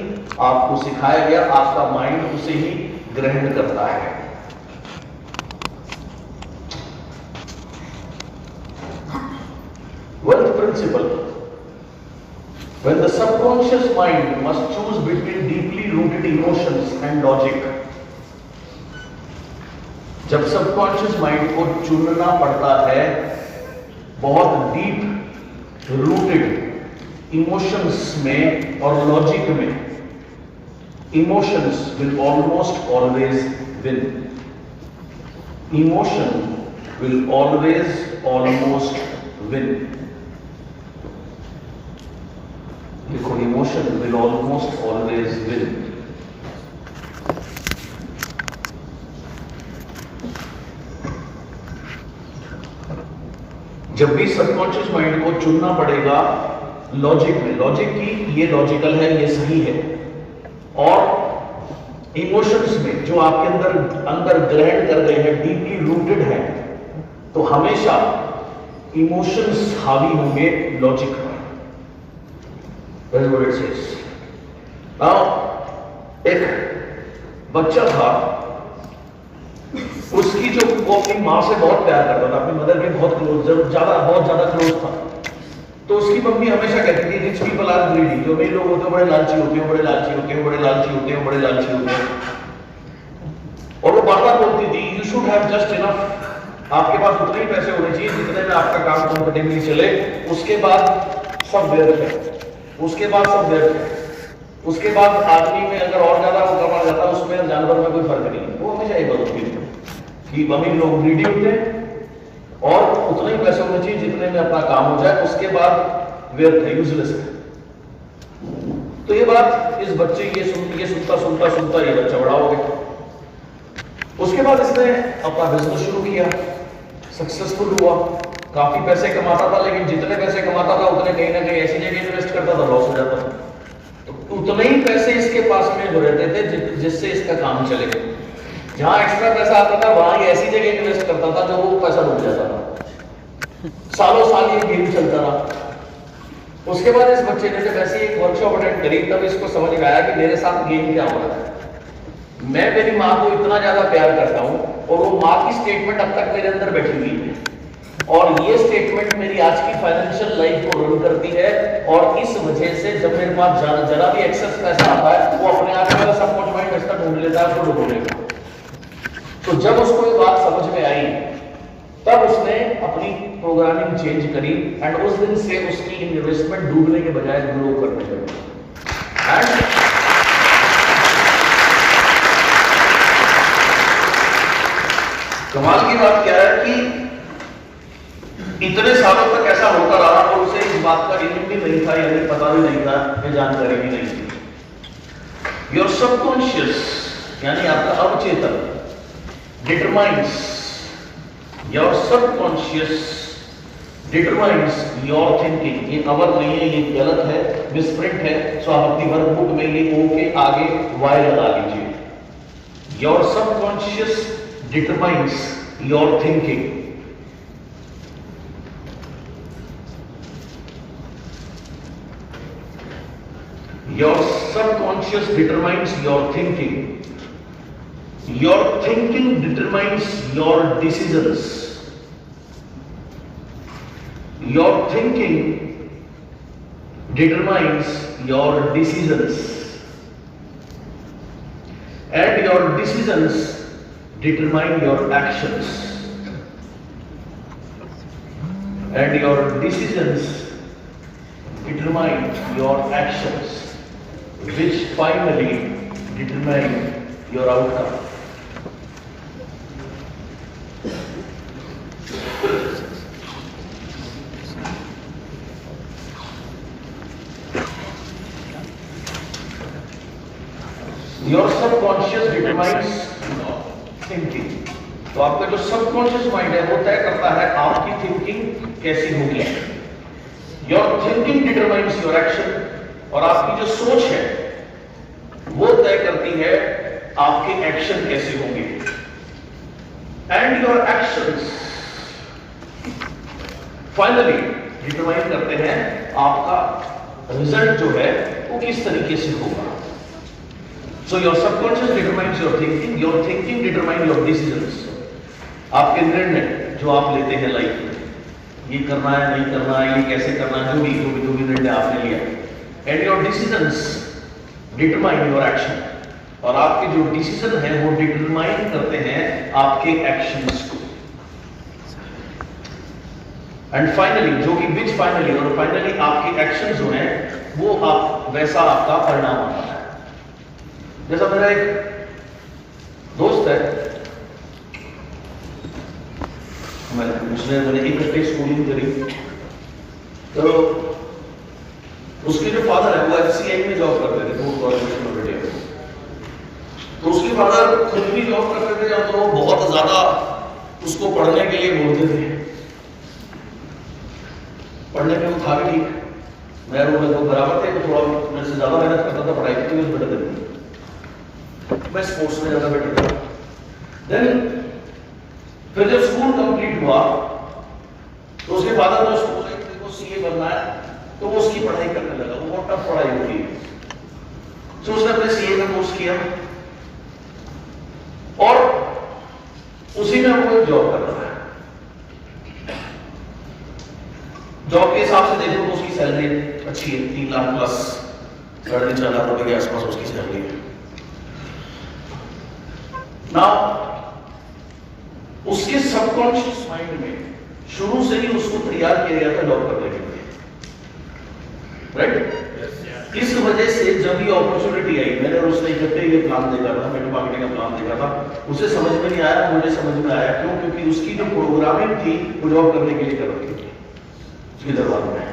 आपको सिखाया गया, आपका माइंड उसे ही ग्रहण करता है। Wealth principle. When the subconscious mind must choose between deeply rooted emotions and logic, जब सबकॉन्शियस माइंड को चुनना पड़ता है बहुत डीप रूटेड इमोशंस में और लॉजिक में, emotions will almost always win. Emotion will always almost win. देखो, emotion will almost always win. जब भी सबकॉन्शियस माइंड को चुनना पड़ेगा लॉजिक में, लॉजिक की ये लॉजिकल है, ये सही है, और इमोशंस में जो आपके अंदर ग्रहण कर रहे हैं, डीपली रूटेड है, तो हमेशा इमोशंस हावी होंगे लॉजिक पर। That's what it says. Now, एक बच्चा था, उसकी जो वो अपनी माँ से बहुत प्यार करता था, अपनी मदर के बहुत क्लोज, बहुत ज्यादा क्लोज था। तो उसकी मम्मी हमेशा कहती थी रिच पीपल आर ग्रीडी, जो भी लोग होते हैं बड़े लालची होते हैं, बड़े लालची होते हैं, बड़े लालची होते हैं, बड़े लालची होते हैं। और वो बार बार बोलती थी you should have just enough, आपके पास उतने ही पैसे होने चाहिए जितने में आपका काम कंफर्टेबली चले, उसके बाद सब व्यर्थ है, उसके बाद सब व्यर्थ है, उसके बाद आदमी में अगर और ज्यादा वो कमा जाता है, उसमें जानवर में कोई फर्क नहीं है। वो हमेशा ये बोलती है कि अमीर लोग ग्रीडी होते हैं और उतने ही पैसे होने चाहिए जितने में अपना काम हो जाए, उसके बाद व्यर्थ है, यूजलेस है। तो ये बात इस बच्चे ये सुनता ये बच्चा बड़ा हो गया। उसके बाद इसने अपना बिजनेस शुरू किया, सक्सेसफुल हुआ, काफी पैसे कमाता था, लेकिन जितने पैसे कमाता था उतने कहीं ना कहीं ऐसी जगह इन्वेस्ट करता था, लॉस हो जाता था। तो उतने ही पैसे इसके पास में जो रहते थे जिससे इसका काम चले। जहां एक्स्ट्रा पैसा आता था वहां ही ऐसी जगह इन्वेस्ट करता था जो वो पैसा डूब जाता था। सालों साल ये गेम चलता रहा। उसके बाद इस बच्चे ने जब ऐसी एक वर्कशॉप अटेंड करी, तब इसको समझ में आया कि मेरे साथ गेम क्या हो रहा है। मैं मेरी माँ को इतना ज्यादा प्यार करता हूँ और वो माँ की स्टेटमेंट अब तक मेरे अंदर बैठी हुई है, और ये स्टेटमेंट मेरी आज की फाइनेंशियल लाइफ को रन करती है। और इस वजह से जब मेरे पास जरा भी एक्सेस पैसा आता है, वो अपने आप में सब कुछ माइंड इसका ढूंढ लेता है, उसको ढूंढेगा। तो जब उसको ये बात समझ में आई, तब उसने अपनी प्रोग्रामिंग चेंज करी, एंड उस दिन से उसकी इन्वेस्टमेंट डूबने के बजाय ग्रो करने लगी। एंड कमाल की बात क्या है कि इतने सालों तक ऐसा होता रहा और उसे इस बात का इल्म भी नहीं था, यानी पता भी नहीं था, ये जानकारी भी नहीं थी। योर सबकॉन्शियस यानी आपका अवचेतन determines, your subconscious determines your thinking. ये अवर नहीं है, ये गलत है, मिसप्रिंट है, सो आप अपनी वर्कबुक में ये ओ के आगे वाई लगा लीजिए। Your subconscious determines your thinking. Your subconscious determines your thinking. Your thinking determines your decisions. Your thinking determines your decisions. And your decisions determine your actions. And your decisions determine your actions, which finally determine your outcome. Your subconscious determines thinking. तो आपका जो सबकॉन्शियस माइंड है वो तय करता है आपकी थिंकिंग कैसी होगी। Your thinking determines your action. और आपकी जो सोच है वो तय करती है आपके एक्शन कैसे होंगे। And your actions finally determine करते हैं आपका रिजल्ट जो है वो किस तरीके से होगा। So your subconscious determines your thinking determine your decisions. आपके निर्णय जो आप लेते हैं लाइफ में, ये करना है नहीं करना है, ये कैसे करना है, जो भी निर्णय आपने लिया, and your decisions determine your action. और आपके जो डिसीजन है वो डिटरमाइन करते हैं आपके एक्शंस को। एंड फाइनली जो कि विच फाइनली और फाइनली आपके एक्शन जो हैं वो आप वैसा आपका परिणाम आता है। जैसा मेरा एक दोस्त है, मैंने इकट्ठे स्कूलिंग करी, तो उसके जो फादर है वो एचसीआई में जॉब करते थे, फूड कॉर्पोरेशन ऑफ इंडिया। तो उसके फादर खुद भी जॉब करते थे और तो वो बहुत ज्यादा उसको पढ़ने के लिए बोलते थे। पढ़ने में वो था भी ठीक, मैं लगभग बराबर थे, तो थोड़ा मेरे से ज्यादा मेहनत करता था पढ़ाई की, तो बेटर थे, मैं स्पोर्ट्स में ज्यादा बेटर था। देन फिर जब स्कूल कंप्लीट हुआ तो उसके फादर को उसको सीए बनना है, तो वो उसकी पढ़ाई करने लगा। वो बहुत टफ पढ़ाई होती है, तो उसने अपने सीए का कोर्स किया और उसी में वो जॉब कर रहा है। जॉब के हिसाब से देखो तो उसकी सैलरी अच्छी है, 3 लाख प्लस, 3.5 लाख रुपए के आसपास उसकी सैलरी है। नाउ उसके सबकॉन्शियस माइंड में शुरू से ही उसको तैयार किया गया था जॉब करने के लिए, राइट? इस वजह से जब ये अपॉर्चुनिटी आई, मैंने और उसने इकट्ठे ये प्लान देखा था, मैंने मार्केटिंग का प्लान देखा था, उसे समझ में नहीं आया, मुझे समझ में आया। क्यों? क्योंकि उसकी जो प्रोग्रामिंग थी वो जॉब करने के लिए कर रखी थी उसके दरबार में,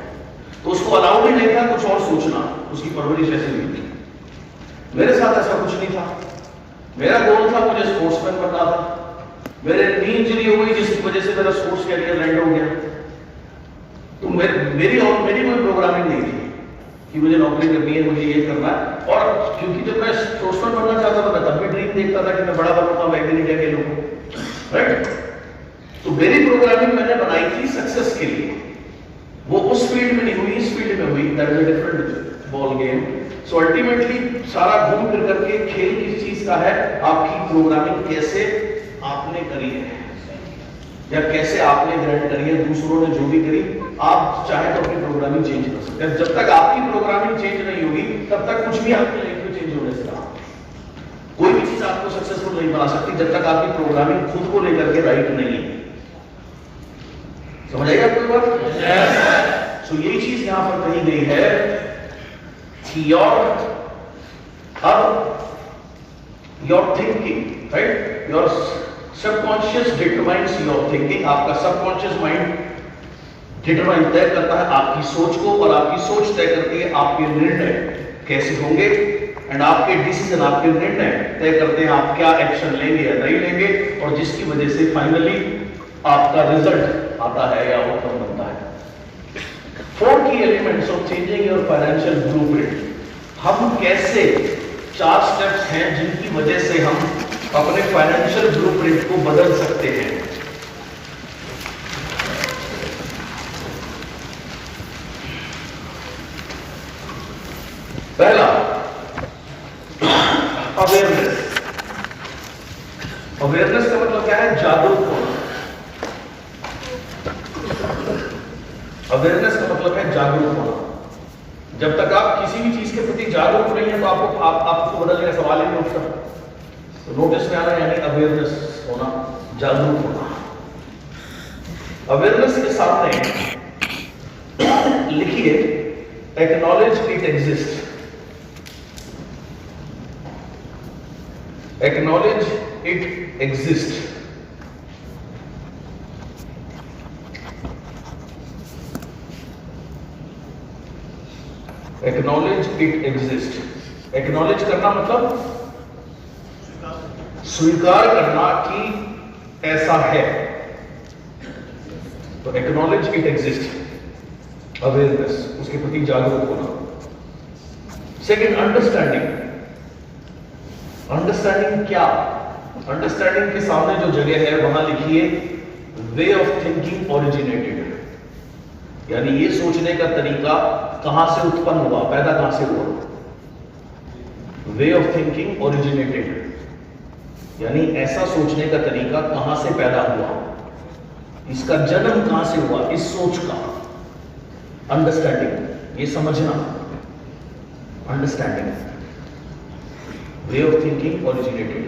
तो उसको अलाउड ही नहीं था कुछ और सोचना। उसकी परवरिश ऐसी हुई थी। मेरे साथ ऐसा कुछ नहीं था। मेरा गोल था, मुझे स्पोर्ट्समैन बनना था। मेरे नी इंजरी हो गई जिसकी वजह से मेरा स्पोर्ट्स कैरियर एंड हो गया। तो मेरी कोई प्रोग्रामिंग नहीं थी कि मुझे नौकरी करनी है, मुझे ये करना है। और क्योंकि जब मैं स्पोर्ट्समैन बनना चाहता था, मैं तब भी ड्रीम देखता था कि मैं बड़ा बनूंगा, मैं एक दिन इंडिया खेलूंगा, राइट? तो मेरी प्रोग्रामिंग मैंने बनाई थी सक्सेस के लिए। वो उस फील्ड में नहीं हुई, इस फील्ड में हुई। That is a different ball game. So ultimately सारा घूम फिर करके खेल किस चीज का है, आपकी प्रोग्रामिंग कैसे आपने करी है या कैसे आपने ग्रहण करी है, दूसरों ने जो भी करी, आप चाहे तो अपनी प्रोग्रामिंग चेंज कर सकते हैं। जब तक आपकी प्रोग्रामिंग चेंज नहीं होगी तब तक कुछ भी आपकी लाइफ में चेंज होने से रहा। कोई भी चीज आपको सक्सेसफुल नहीं बना सकती जब तक आपकी प्रोग्रामिंग खुद को लेकर के राइट नहीं है। समझ आई आपको बात? सो यही चीज यहां पर कही गई है कि your thinking, right? Your subconscious determines your thinking. आपका सबकॉन्शियस माइंड डिटरमाइन तय करता है आपकी सोच को, और आपकी सोच तय करती है आपके निर्णय कैसे होंगे, एंड आपके डिसीजन, आपके निर्णय तय करते हैं आप क्या एक्शन लेंगे या नहीं लेंगे, और जिसकी वजह से फाइनली आपका रिजल्ट आता है या आउटकम बनता है। 4 की elements of changing your financial blueprint. हम कैसे 4 स्टेप्स हैं जिनकी वजह से हम अपने फाइनेंशियल ब्लूप्रिंट को बदल सकते हैं। पहला, अवेयरनेस। अवेयरनेस का मतलब क्या है? जागरूक होना। अवेयरनेस का मतलब है जागरूक होना। जब तक आप किसी भी चीज के प्रति जागरूक नहीं है तो आपको बदलने का सवाल ही नहीं उठता। तो नोटिस में आना यानी अवेयरनेस होना, जागरूक होना। अवेयरनेस के सामने लिखिए acknowledge it exist. Acknowledge it exist. Acknowledge it exist. Acknowledge करना मतलब स्वीकार करना कि ऐसा है। तो एक्नॉलेज इट एग्जिस्ट, अवेयरनेस, उसके प्रति जागरूक होना। Second, understanding. अंडरस्टैंडिंग क्या? अंडरस्टैंडिंग के सामने जो जगह है वहां लिखिए वे ऑफ थिंकिंग ओरिजिनेटेड, यानी ये सोचने का तरीका कहां से उत्पन्न हुआ, पैदा कहां से हुआ? वे ऑफ थिंकिंग ओरिजिनेटेड, यानी ऐसा सोचने का तरीका कहां से पैदा हुआ, इसका जन्म कहां से हुआ, इस सोच का। अंडरस्टैंडिंग, ये समझना, understanding, way of thinking originated.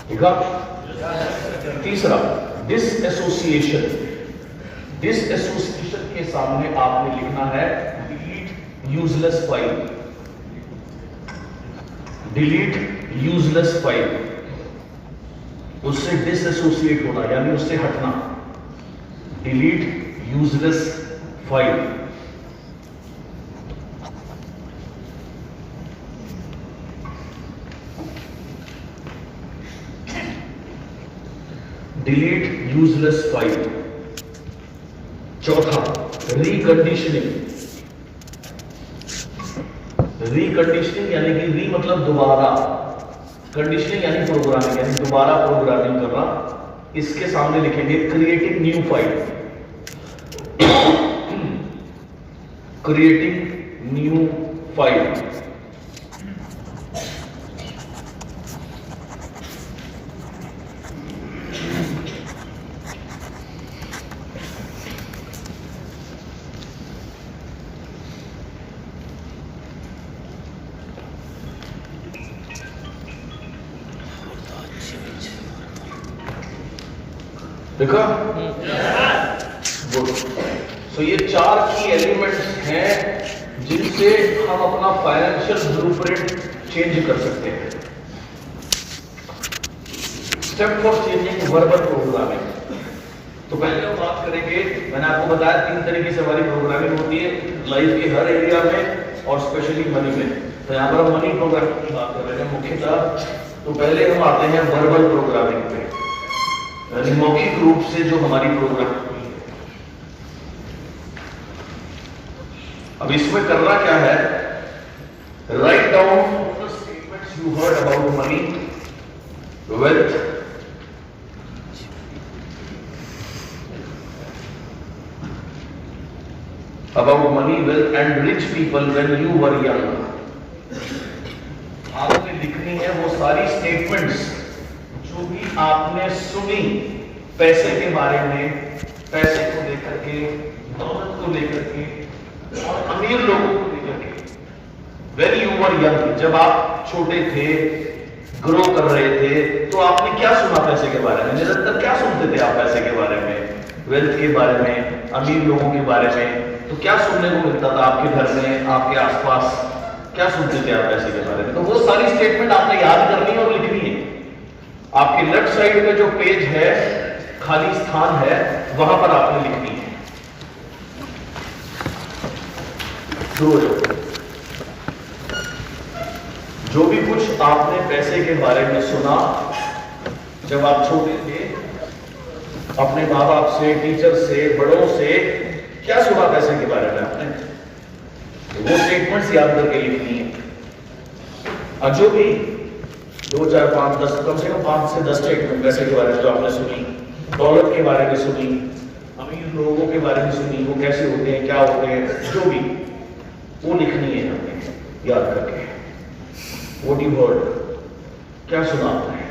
ठीक है। तीसरा, डिसएसोसिएशन। डिसएसोसिएशन के सामने आपने लिखना है delete useless file. Delete useless file, उससे डिसएसोसिएट होना यानी उससे हटना। Delete useless file. Delete useless file. चौथा, रिकंडीशनिंग। रिकंडीशनिंग यानी कि री मतलब दोबारा, कंडीशनिंग यानी प्रोग्रामिंग, यानी दोबारा प्रोग्रामिंग करना। इसके सामने लिखेंगे creating new file. Creating new file. देखा? गुड। सो ये 4 की एलिमेंट्स हैं जिनसे हम अपना फाइनेंशियल ब्लूप्रिंट चेंज कर सकते हैं। Step for changing verbal programming. तो पहले हम बात करेंगे, मैंने आपको बताया 3 तरीके से हमारी प्रोग्रामिंग होती है लाइफ के हर एरिया में और स्पेशली मनी में। तो यहाँ पर हम मनी प्रोग्रामिंग की बात कर रहे हैं मुख्यतः। तो पहले हम आते हैं वर्बल प्रोग्रामिंग पे, यानी मौखिक रूप से जो हमारी प्रोग्रामिंग है। अब इसमें करना क्या है, write down the statements you heard about money, wealth, about money, wealth and rich people when you were young. आपने लिखनी है वो सारी स्टेटमेंट्स जो भी आपने सुनी पैसे के बारे में, पैसे को लेकर के, दौलत को लेकर के और अमीर लोगों को लेकर के। व्हेन यू वर यंग, जब आप छोटे थे, ग्रो कर रहे थे, तो आपने क्या सुना पैसे के बारे में? निरंतर क्या सुनते थे आप पैसे के बारे में, वेल्थ के बारे में, अमीर लोगों के बारे में? तो क्या सुनने को मिलता था आपके घर में, आपके आसपास? क्या सुनते थे आप पैसे के बारे में? तो वो सारी स्टेटमेंट आपने याद करनी है और लिखनी है। आपके लेफ्ट साइड में जो पेज है, खाली स्थान है, वहां पर आपने लिखनी है। जो भी कुछ आपने पैसे के बारे में सुना जब आप छोटे थे, अपने माँ बाप से, टीचर से, बड़ों से, क्या सुना पैसे के बारे में आपने, वो स्टेटमेंट्स याद करके लिखनी है। और जो भी 2, 4, 5, 10, कम से कम 5 से 10 स्टेटमेंट पैसे के बारे में जो आपने सुनी, दौलत के बारे में सुनी, अमीर लोगों के बारे में सुनी, वो कैसे होते हैं, क्या होते हैं, जो भी, वो लिखनी है आपने याद करके। व्हाट यू हर्ड, क्या सुना आपने?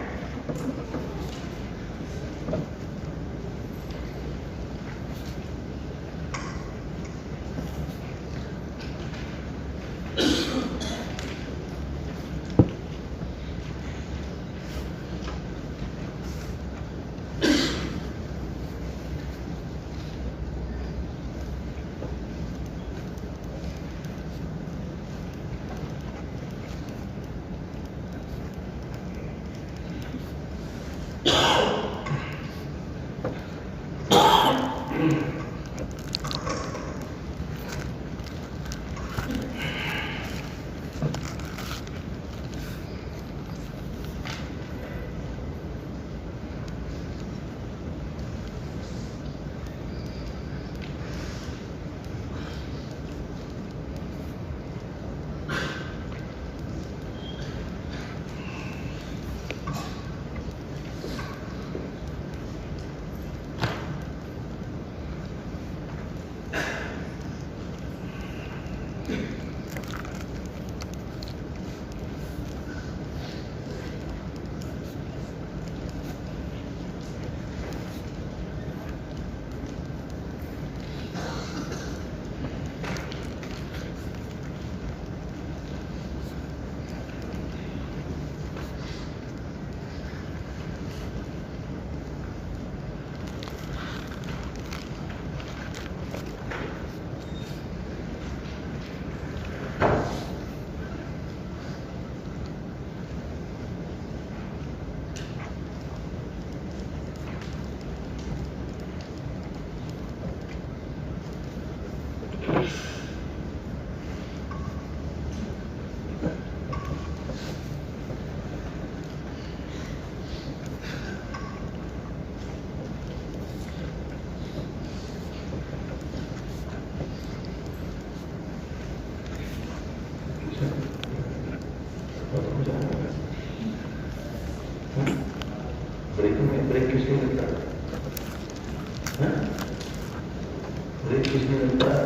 ब्रेक कुछ नहीं मिलता है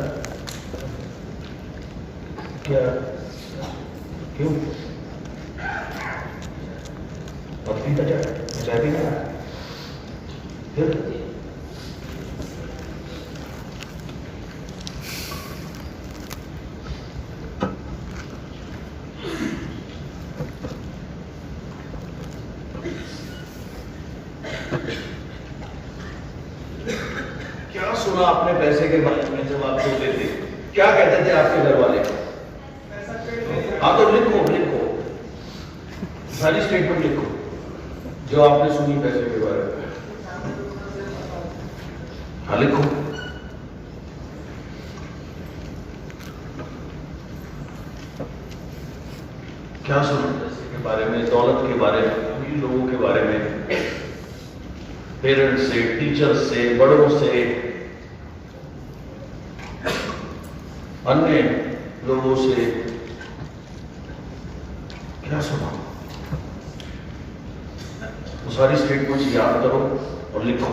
क्या? क्यों? और पीता चाय पीना फिर क्या सुना आपने पैसे के बारे में जब आप सोते थे? क्या कहते थे आपके घर वाले? हाँ तो लिखो लिखो, सारी स्टेटमेंट लिखो जो आपने सुनी पैसे के बारे में। हाँ लिखो। क्या सुना पैसे के बारे में, दौलत के बारे में, अमीर लोगों के बारे में, पेरेंट्स से, टीचर्स से, बड़ों से, अन्य लोगों से? क्या सुना? वो सारी स्टेटमेंट्स याद करो और लिखो।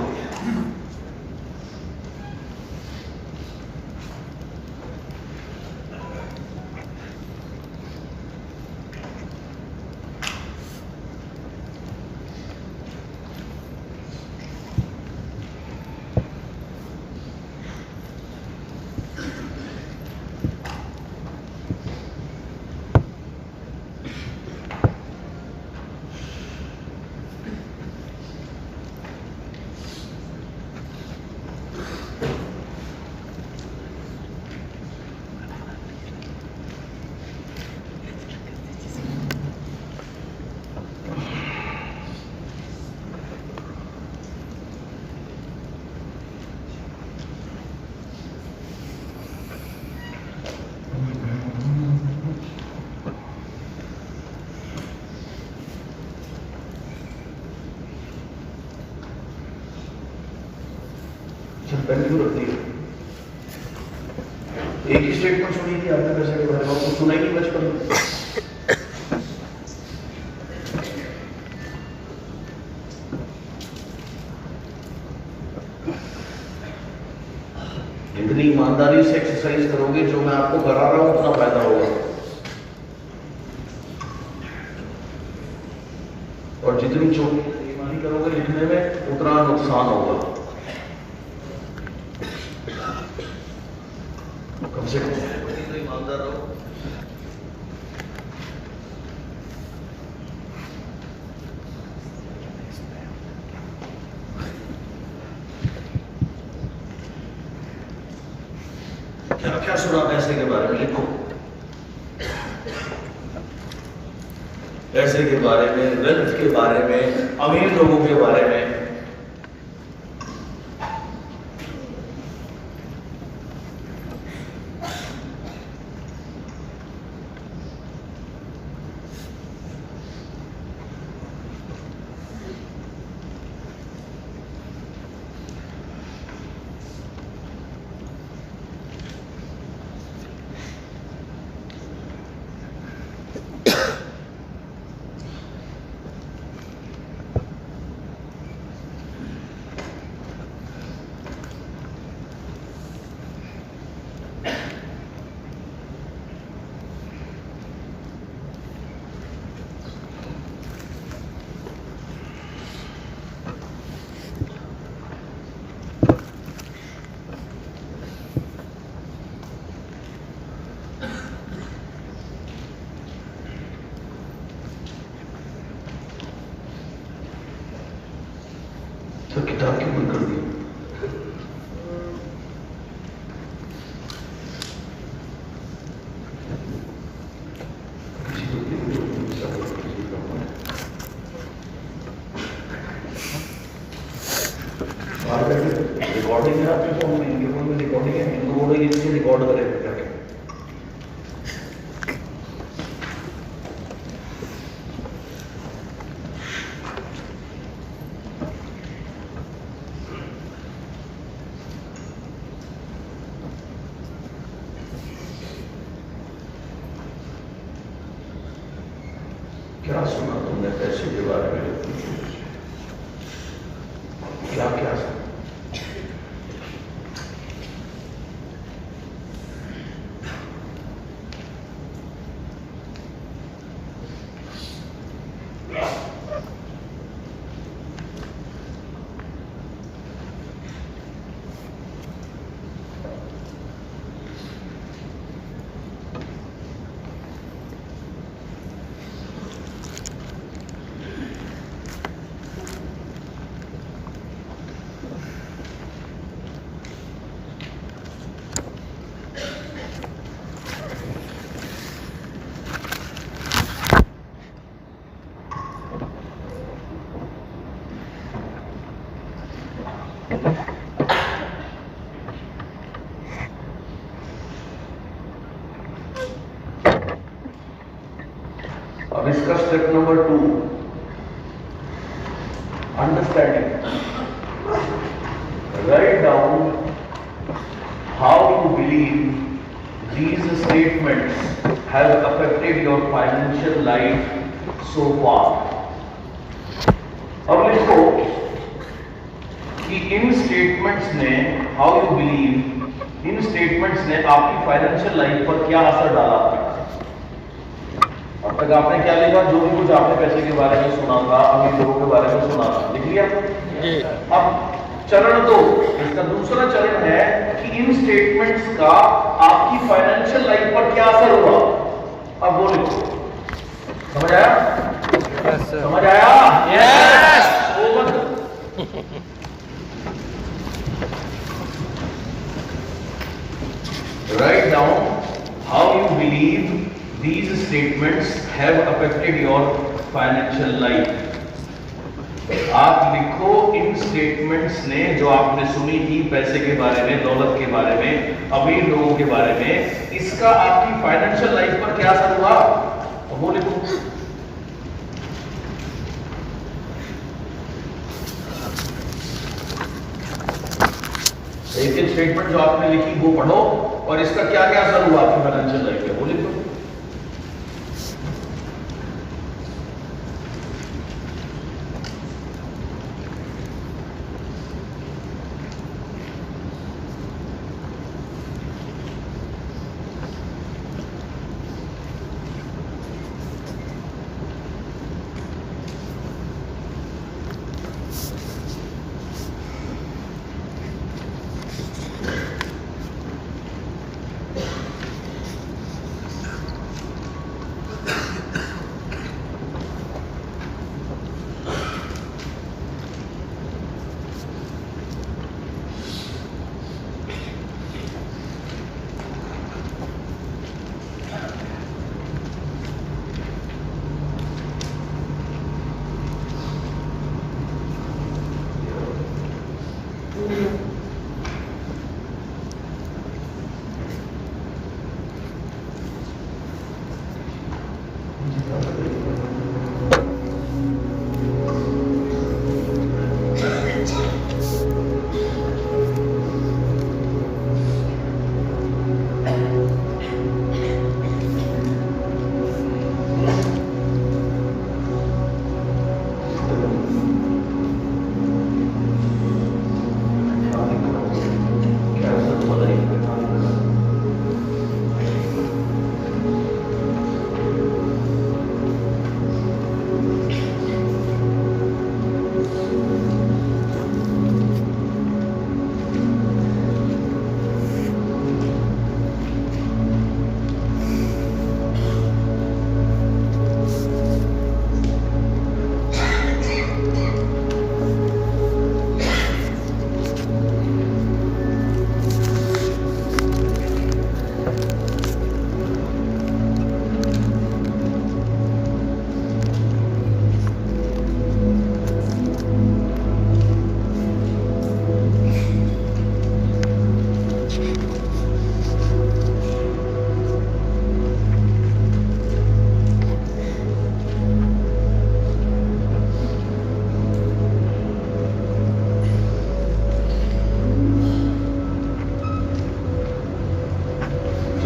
पेन क्यों रखती है? एक ही स्टेटमेंट सुनी थी आपने पैसे के बारे में, आपको सुना ही नहीं बचपन में। जितनी ईमानदारी से एक्सरसाइज करोगे, जो मैं आपको करा रहा हूं, उतना फायदा होगा। और जितनी छोटी बेईमानी करोगे लिखने में, उतना नुकसान होगा। कम से कम ईमानदार रहो। क्या क्या सुना पैसे के बारे में? लिखो। पैसे के बारे में, वेल्थ के बारे में, अमीर लोगों के बारे में। तो किताब क्यों बंद कर दी? रिकॉर्डिंग है आपके फोन में, इनके फोन में रिकॉर्डिंग है, इनको बोलोगे इससे रिकॉर्ड करें करके। क्या सुना तुमने पैसे के बारे में? क्या क्या सुना? discuss step number 2, understanding. Write down how you believe these statements have affected your financial life so far. अब लिखो कि इन स्टेटमेंट्स ने, how you believe, in statements ने आपकी फाइनेंशियल लाइफ पर क्या असर डाला। अब तक आपने क्या लिखा, जो भी कुछ आपने पैसे के बारे में सुना था, अमीर लोगों के बारे में सुना था, लिख लिया। अब चरण 2, इसका दूसरा चरण है कि इन स्टेटमेंट्स का आपकी फाइनेंशियल लाइफ पर क्या असर हुआ। अब वो लिखो। समझ आया? Yes, sir. समझ आया? Yes. Write down how you believe these statements have affected your financial life. आप लिखो इन स्टेटमेंट्स ने, जो आपने सुनी थी पैसे के बारे में, दौलत के बारे में, अमीर लोगों के बारे में, इसका आपकी फाइनेंशियल लाइफ पर क्या असर हुआ, वो लिखो। एक एक स्टेटमेंट जो आपने लिखी वो पढ़ो और इसका क्या क्या असर हुआ आपकी फाइनेंशियल लाइफ पे, वो लिखो।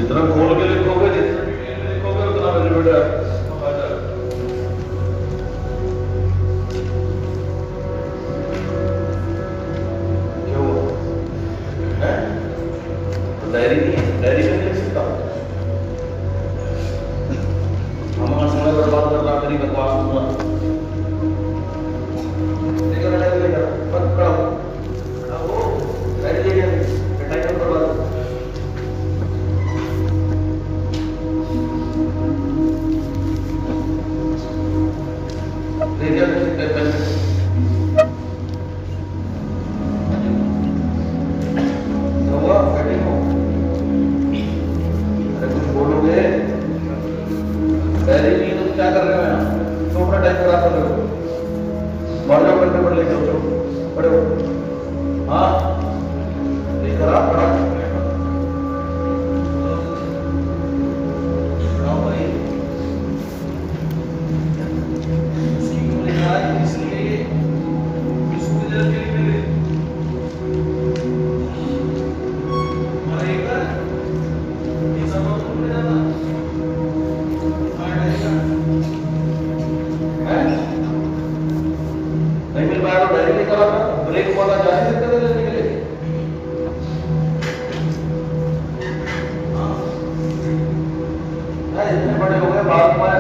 जितना खोल के लिखोगे, जितना डिटेल में लिखोगे, उतना बेनिफिट है। क्या हुआ है? डायरी नहीं है, डायरी में लिख सकता हूँ। हमारा समय बर्बाद कर रहा, मेरी बकवास सुनना। लेकर डायरी लेकर मत पढ़ो, वो डायरी लेकर टाइम पर बर्बाद।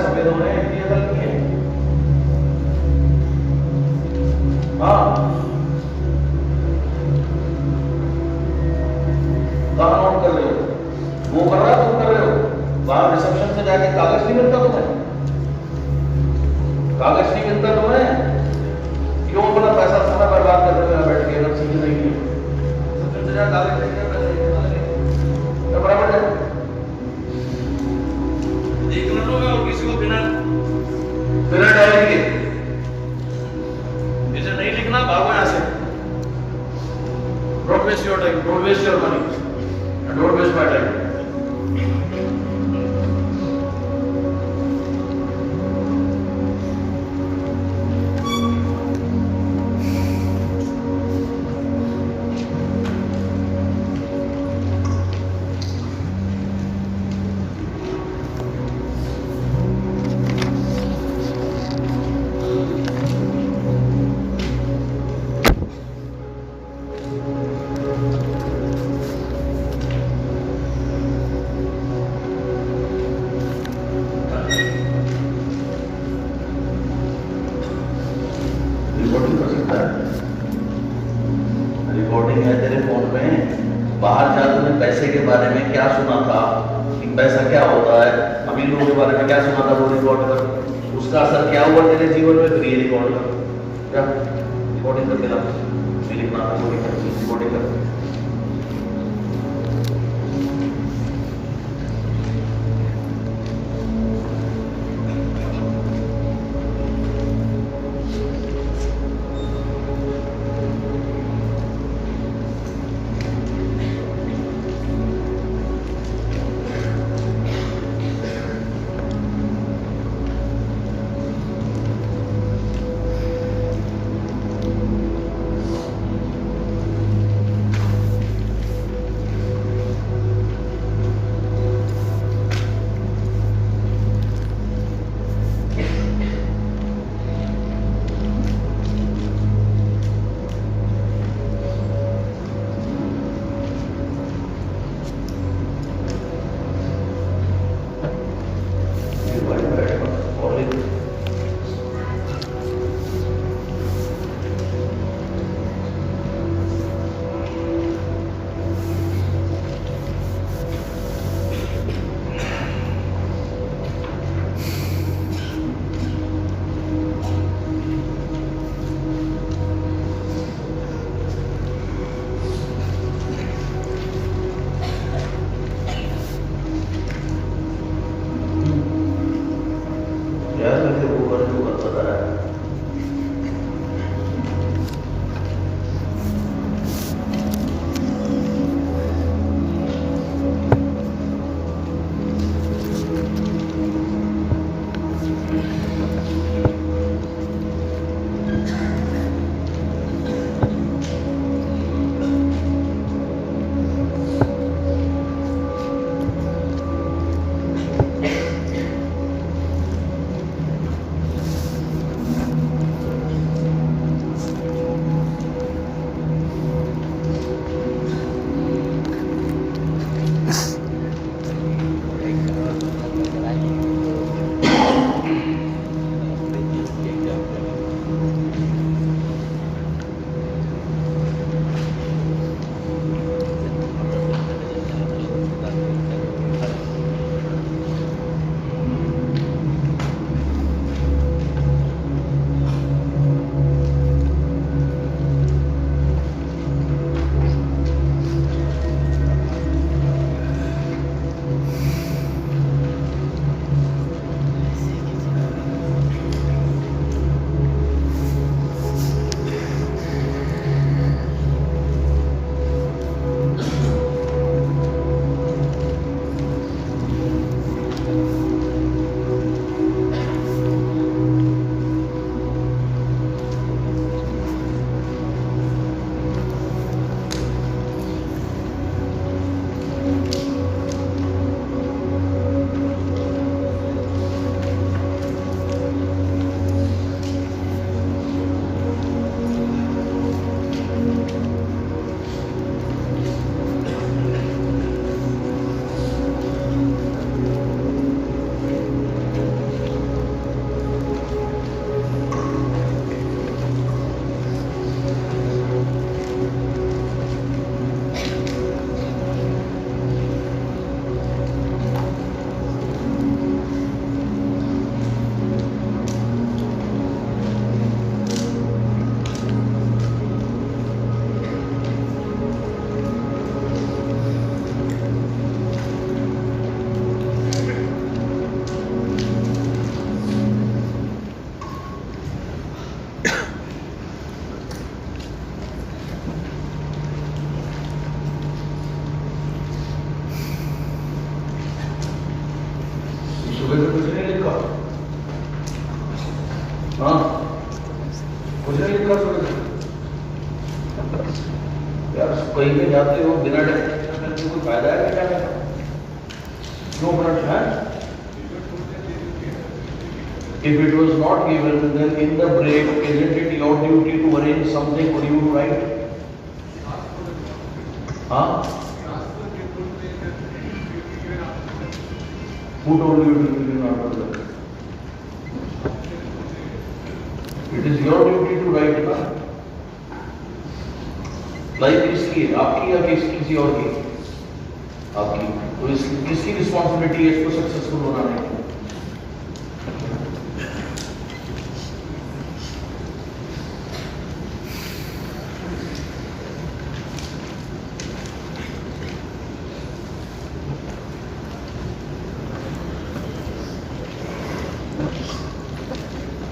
हैं सफेद हो रहे हैं, ये गलत नहीं है। हाँ, कहाँ नोट कर रहे हो? वो कर रहा है, तुम कर रहे हो? वहां रिसेप्शन से जाके कागज नहीं मिलता तुम्हें? कागज नहीं मिलता तुम्हें? क्यों अपना पैसा समय बर्बाद कर रहे हो यहाँ बैठ के? अगर चीजें नहीं है रिसेप्शन से जाके कागज लेके पैसे तो बराबर है। देख लो और किसी को बिना डायरी के इसे नहीं लिखना, भागो यहाँ से। Don't waste your time, don't waste your money, don't waste my time. Recording कर सकता है, रिकॉर्डिंग है तेरे फोन में। बाहर जा तूने पैसे के बारे में क्या सुना था कि पैसा क्या होता है, अमीर लोगों के बारे में क्या सुना था, वो रिकॉर्ड कर। उसका असर क्या हुआ तेरे जीवन में, फिर ये रिकॉर्ड कर। क्या रिकॉर्डिंग कर देना, लिखना था वो रिकॉर्डिंग कर। कहीं पे जाते हो बिना डेफिनेशन करने में कोई फायदा है क्या करना? 2 मिनट है. If it was not given, then in the break, isn't it your duty to arrange something for you to write? Huh? Who told you to give an order? It is your duty to write, ना? लाइफ किसकी है? आपकी या किसी और की? आपकी. तो इस किसकी रिस्पॉन्सिबिलिटी है इसको सक्सेसफुल बनाने की?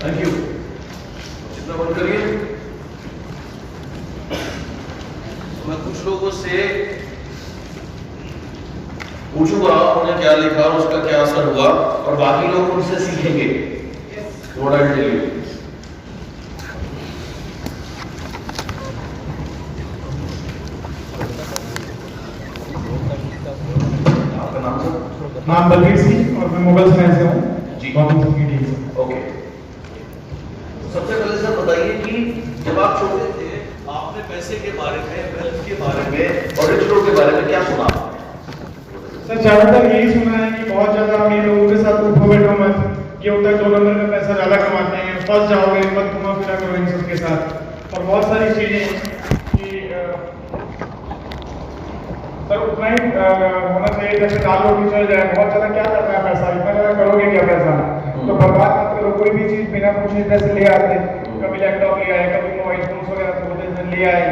Thank you. इतना बंद करिए. मैं कुछ लोगों से पूछूंगा उन्होंने क्या लिखा और उसका क्या असर हुआ और बाकी लोग उनसे सीखेंगे. What I'll tell you. आपका नाम सर? नाम बलबीर सिंह और मैं मुगल शहर से हूँ. जी. गौतम की टीम से. ओके. सबसे पहले सर बताइए कि जब आप छोटे थे आपने पैसे के बारे में, वेल्थ के बारे में में और रिच लोग के बारे में क्या सुना? सर ज्यादातर यही सुना है कि बहुत ज्यादा अमीर लोगों के साथ उठो बैठो मत, ये होता है 2 नंबर में पैसा ज्यादा कमाते हैं, फंस जाओगे, मत घुमा फिरा करो इन सब के साथ. और बहुत सारी चीजें कि सर उतना ही होना चाहिए जैसे दाल रोटी चल जाए. बहुत ज्यादा क्या करना है पैसा, इतना ज्यादा करोगे क्या पैसा? तो बर्बाद मत करो. कोई भी चीज बिना पूछे जैसे ले आते, कभी लैपटॉप ले आए, कभी मोबाइल फोन वगैरह ले आए,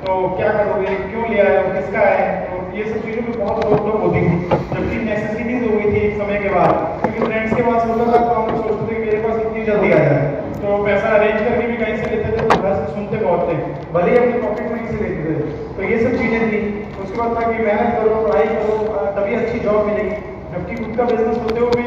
तो क्या करोगे, क्यों ले आए, किसका है? तो ये सब चीजों में बहुत रोक होती थी, जबकि नेसेसिटीज हो गई थी एक समय के बाद. क्योंकि फ्रेंड्स के पास होता था तो हम लोग सोचते थे कि मेरे पास इतनी जल्दी आ जाए, तो पैसा अरेंज करके भी कहीं से लेते थे तो घर से सुनते बहुत थे, भले ही अपनी पॉकेट मनी से लेते थे. तो ये सब चीजें थी. उसके बाद था कि मेहनत करो, पढ़ाई करो, तभी अच्छी जॉब मिलेगी. जबकि खुद का बिजनेस होते हुए भी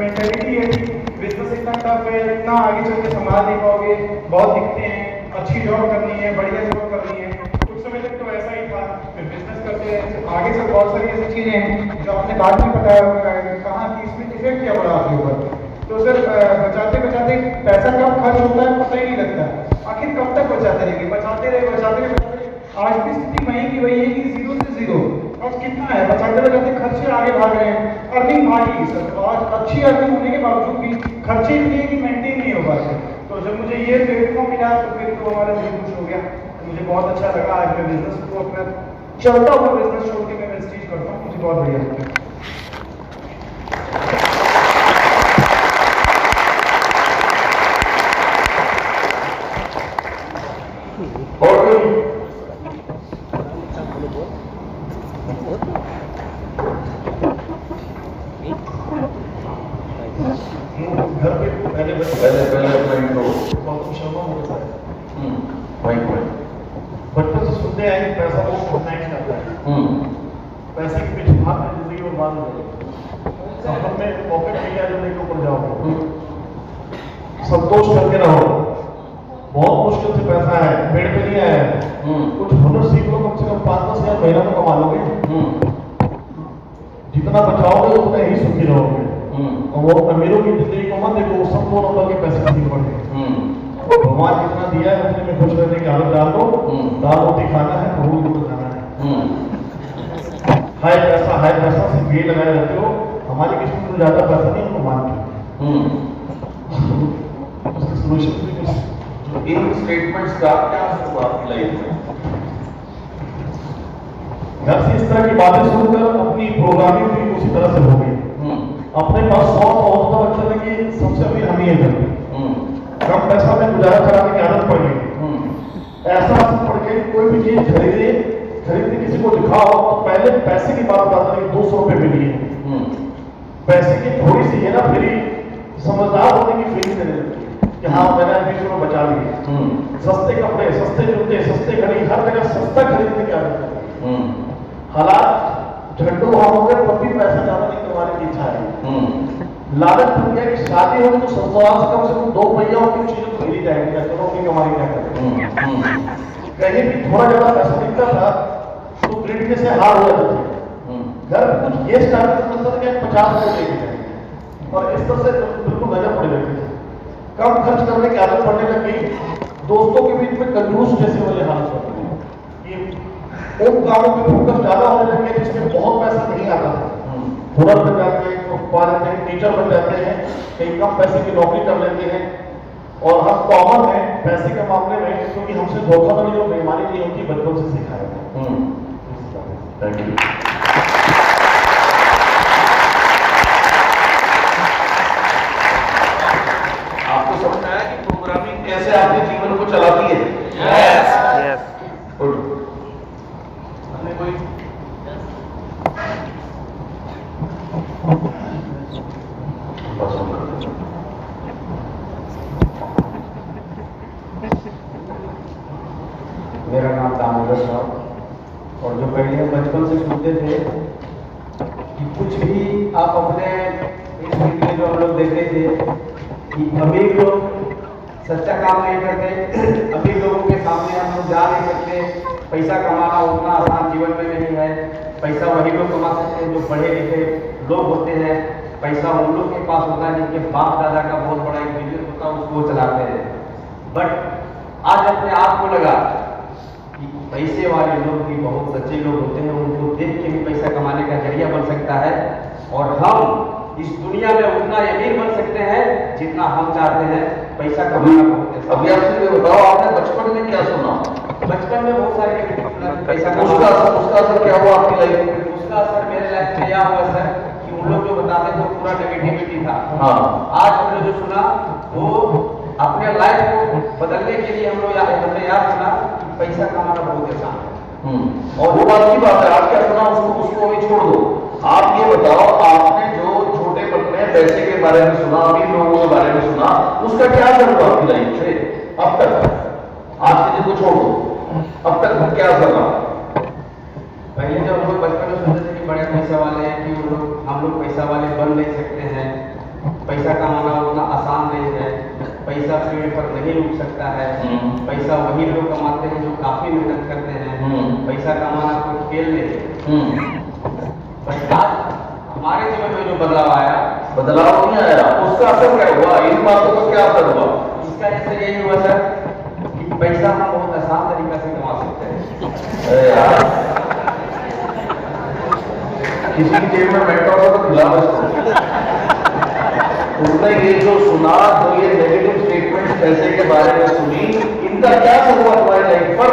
मेंटेलिटी है कि बिजनेस इतना टफ है, इतना आगे चल के संभाल नहीं पाओगे, बहुत दिखते हैं, अच्छी जॉब करनी है, बढ़िया जॉब करनी है. कुछ समय तक तो ऐसा ही था. फिर बिजनेस करते हैं आगे से बहुत सारी ऐसी चीजें हैं जो आपने बाद में बताया, कहा कि इसमें इफेक्ट क्या पड़ा आपके ऊपर. तो सर बचाते बचाते पैसा कब खर्च होता है पता ही नहीं लगता. आखिर कब तक बचाते रहेंगे? बचाते रहे. आज भी स्थिति वही की वही है कि 0 से 0. और कितना है, बचाते बचाते खर्चे आगे भाग रहे हैं. अर्निंग भागी सर, आज अच्छी अर्निंग होने के बावजूद भी खर्चे इतने कि मेंटेन नहीं हो पाते. तो जब मुझे ये प्लेटफॉर्म मिला तो फिर तो हमारा दिल खुश हो गया. मुझे बहुत अच्छा लगा. आज मैं बिजनेस को अपना चलता हुआ बिजनेस छोड़ के मैं वेस्टीज करता हूँ. मुझे बहुत बढ़िया लगता है. और कोई? घर पे पहले अपना इंट्रो. गौतम शर्मा बोलता है. राइट. बचपन से सुनते हैं कि पैसा वो नेक्स्ट आता है. पैसे के पीछे भाग जिंदगी बर्बाद हो जाएगी. सफर में पॉकेट में क्या लेके ऊपर जाओ, संतोष करके रहो. बहुत मुश्किल से पैसा है, पेड़ पे नहीं आया है. कुछ हुनर सीख लो, कम से कम 5-10 हज़ार महीना में कमा लोगे. जितना बचाओगे उतना ही सुखी रहोगे. और वो अमीरों की जिंदगी को मत देखो, वो सब 2 नंबर के पैसे सीख पड़े. भगवान जितना दिया है उतने में खुश रहने की आदत डाल दो. दाल रोटी खाना है, प्रभु को बताना है. हाई पैसा से ये लगाए रहते हो. हमारी किस्मत में ज्यादा पैसा नहीं, हमको मानते. उसका सोल्यूशन इन स्टेटमेंट्स का क्या असर हुआ आपकी लाइफ में? घर से इस तरह की बातें सुनकर अपनी प्रोग्रामिंग भी उसी तरह से हो गई. अपने पास 100 होता लगता था कि सबसे अमीर हम ही है घर. कम पैसा में गुजारा कराने की आदत पड़ गई. ऐसा आदत पड़ गई कोई भी चीज खरीदने किसी को दिखाओ तो पहले पैसे की बात बताता था कि 200 रुपए मिली है. पैसे की थोड़ी सी हेरा फेरी समझदार होने की फीलिंग देने लगती है कि हाँ मैंने 20 रुपए बचा लिए. सस्ते कपड़े, सस्ते जूते, सस्ते घड़ी, हर जगह सस्ता खरीदने की आदत है. हालात झंडू वहां हो गए तब भी पैसा ज्यादा नहीं कमाने की इच्छा है. लालच बन गया कि शादी होगी तो ससुराल से कम 2 पहियों की चीजें खरीदी जाएगी. चलो अपनी कमाई क्या करें. कहीं भी थोड़ा ज्यादा पैसा दिखता था क्रेडिट जैसे हार हो जाते थे। घर में कुछ गेस्ट आते थे तो कि 50 रुपये लेके जाएंगे और इस तरह से बिल्कुल नजर पड़ने लगती थी। कम खर्च करने की आदत पड़ने लगी। दोस्तों के बीच में कंजूस जैसे वाले हालत होते हैं कि उन कामों पे फोकस ज्यादा होने लगे जिसमें बहुत पैसा नहीं आता था। हुनर बन जाते हैं, पा जाते हैं, टीचर बन जाते हैं, कहीं कम पैसे की नौकरी कर लेते हैं और हम कॉमन है पैसे के मामले में, क्योंकि हमसे धोखाधड़ी और बेईमानी नहीं होती, बचपन से सिखाया गया। Thank you. आपको समझ आया कि प्रोग्रामिंग कैसे आपके जीवन को चलाती है? Yes. गुड। हमने कोई मेरा नाम दामोदर साहब, और जो पहले हम बचपन से सुनते थे कि कुछ भी आप अपने इस वीडियो जो हम लोग देखते थे कि अभी लोग सच्चा काम नहीं करते, अभी लोगों के सामने हम लोग जा नहीं सकते, पैसा कमाना उतना आसान जीवन में नहीं है। पैसा वही लोग कमा सकते हैं जो पढ़े लिखे लोग होते हैं। पैसा उन लोग के पास होता है जिनके बाप दादा का बहुत बड़ा एक बिजनेस होता है, उसको चलाते हैं। बट आज अपने आप को लगा कि पैसे वाले लोग भी बहुत सच्चे लोग होते हैं, उनको देख के भी पैसा कमाने का जरिया बन सकता है और हम इस दुनिया में उतना अमीर बन सकते हैं जितना हम चाहते हैं। पैसा कमाना बहुत अभी आपसे ये बताओ, आपने बचपन में क्या सुना? बचपन में बहुत सारे पैसा उसका असर क्या हुआ आपकी लाइफ में? उसका असर मेरे लाइफ में यह हुआ सर कि उन लोग जो बताते थे पूरा नेगेटिविटी था। हाँ। आज हमने जो सुना वो अपने लाइफ को बदलने के लिए हमने याद सुना कि पैसा कमाना बहुत आसान है। और वो बात की बात है, आप क्या सुना उसको अभी छोड़ दो। आप ये बताओ, आपने जो छोटे पन में पैसे के बारे में सुना, अमीर लोगों के बारे में सुना, उसका क्या असर हुआ आपकी लाइफ से अब तक? आज के दिन को छोड़ दो, अब तक क्या असर रहा? पहले जब हम लोग बचपन में सोचते थे कि बड़े पैसे वाले हैं कि हम लोग पैसा वाले बन नहीं सकते हैं, पैसा कमाना उतना आसान नहीं है, पैसा पेड़ पर नहीं उग सकता है, पैसा वही लोग कमाते हैं जो काफी मेहनत करते हैं, पैसा कमाना कोई खेल नहीं है। बट आज हमारे जीवन में जो बदलाव आया, बदलाव नहीं आया, उसका असर क्या हुआ? इन बातों का क्या असर हुआ? इसका जैसे यही हुआ सर कि पैसा हम बहुत आसान तरीका से कमा सकते हैं। अरे यार, किसी की जेब में बैठा होगा तो खिला उसने ये जो सुना, जो ये नेगेटिव स्टेटमेंट पैसे के बारे में सुनी, इनका क्या असर हुआ तुम्हारी लाइफ पर?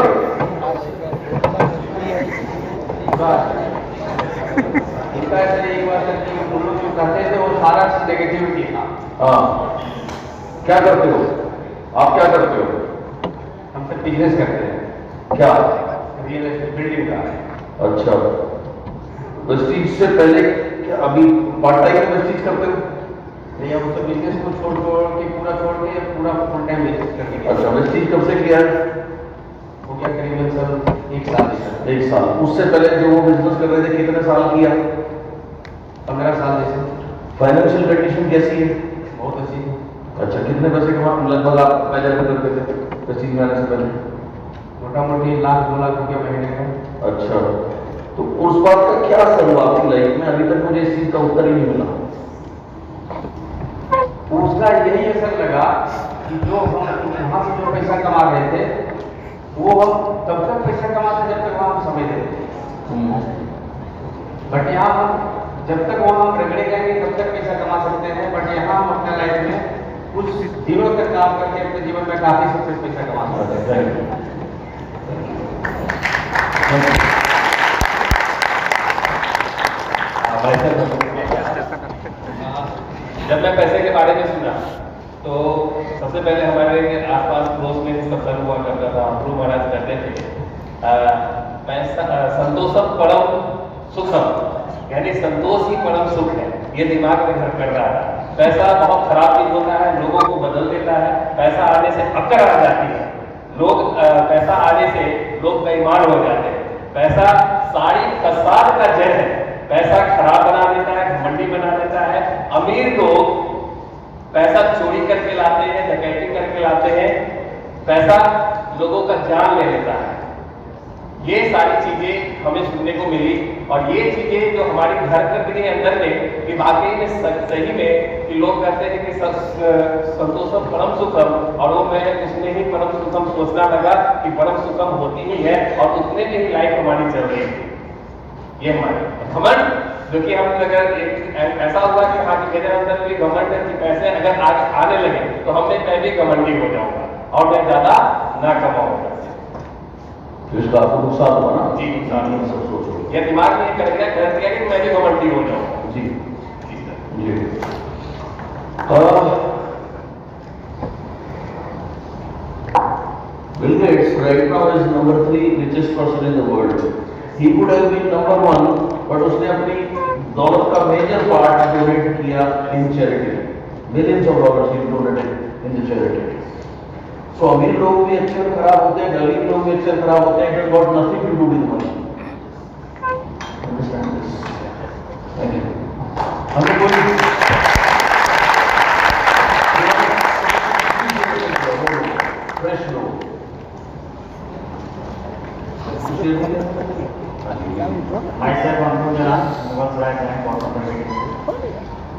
इनका ऐसे एक बात है कि उन लोग जो कहते थे वो सारा नेगेटिविटी था। हाँ, क्या करते हो आप? क्या करते हो? हम सब बिजनेस करते हैं। क्या? रियल एस्टेट बिल्डिंग का। अच्छा, वेस्टीज से पहले क्या अभी पार्ट टाइम में वेस्टीज करते हो? नहीं, हम सब बिजनेस को छोड़ के पूरा फुल टाइम बिजनेस करके। अच्छा, वेस्टीज कब से किया है? हो गया करीबन सर 1 साल। 1 साल। उससे पहले जो वो बिजनेस कर रहे थे कितने साल किया? 15 साल जैसे। फाइनेंशियल कंडीशन कैसी है? बहुत अच्छी। अच्छा, कितने पैसे कमा लगभग आप पहले करते थे वेस्टीज में आने से पहले? मोटा मोटी 1 लाख 2 लाख रुपया महीने का। अच्छा, तो उस बात का क्या असर हुआ आपकी लाइफ में? अभी तक मुझे इस चीज का उत्तर ही नहीं मिला। उसका यही असर लगा कि जो हम वहाँ से जो पैसा कमा रहे थे वो हम तब तक पैसा कमाते जब तक वहाँ हम समझ रहे थे। बट यहाँ हम जब तक वहाँ हम रगड़े जाएंगे तब तक पैसा कमा सकते हैं। बट यहाँ हम अपने लाइफ में कुछ दिनों तक काम करके अपने जीवन में काफी सक्सेस पैसा कमा सकते हैं। जब मैं पैसे के बारे में सुना तो सबसे पहले हमारे आसपास पड़ोस में सत्संग हुआ करता था, गुरु महाराज कहते थे पैसा संतोषम परम सुखम, यानी संतोष ही परम सुख है। ये दिमाग में घर कर रहा था। पैसा बहुत खराब चीज होता है, लोगों को बदल देता है। पैसा आने से अक्कर आ जाती है, लोग पैसा आने से लोग बेईमान हो जाते हैं। पैसा सारी फसाद का जड़ है। पैसा खराब बना देता है, घमंडी बना देता है। अमीर लोग पैसा चोरी करके लाते हैं, डकैती करके लाते हैं, पैसा लोगों का जान ले लेता है। ये सारी चीजें हमें सुनने को मिली। और ये चीजें जो हमारी घर कर गई अंदर में कि वाकई में सही में कि लोग कहते हैं कि संतोषम परम सुखम, और वो मैं उसमें ही परम सुखम सोचना लगा कि परम सुखम होती ही है, और उतने में ही लाइफ हमारी चल रही थी। ये हमारे घमंड, जो कि हम अगर ऐसा हुआ कि हाँ कि मेरे अंदर भी घमंड है कि पैसे अगर आने लगे तो मैं भी घमंडी हो जाऊंगा और मैं ज्यादा ना कमाऊंगा। तो इसका आपको नुकसान हुआ ना? जी, नुकसान ये सब सोचो। ये दिमाग में कर दिया कि मैं भी घमंडी हो जाऊंगा। जी जी। Bill Gates right now is number 3 richest person in the world. He could have been number 1, but उसने अपनी दौलत का मेजर पार्ट डोनेट किया इन charity. Millions of dollars he donated in the charity. So अमीर लोग भी अच्छे और खराब होते हैं, गरीब लोग भी अच्छे और खराब होते हैं। It has got nothing to do with money. Understand this? Thank you. हमें कोई फ्रेश लोग myself अनुज जैन, मुगलसराय बैंक कॉर्पोरेट।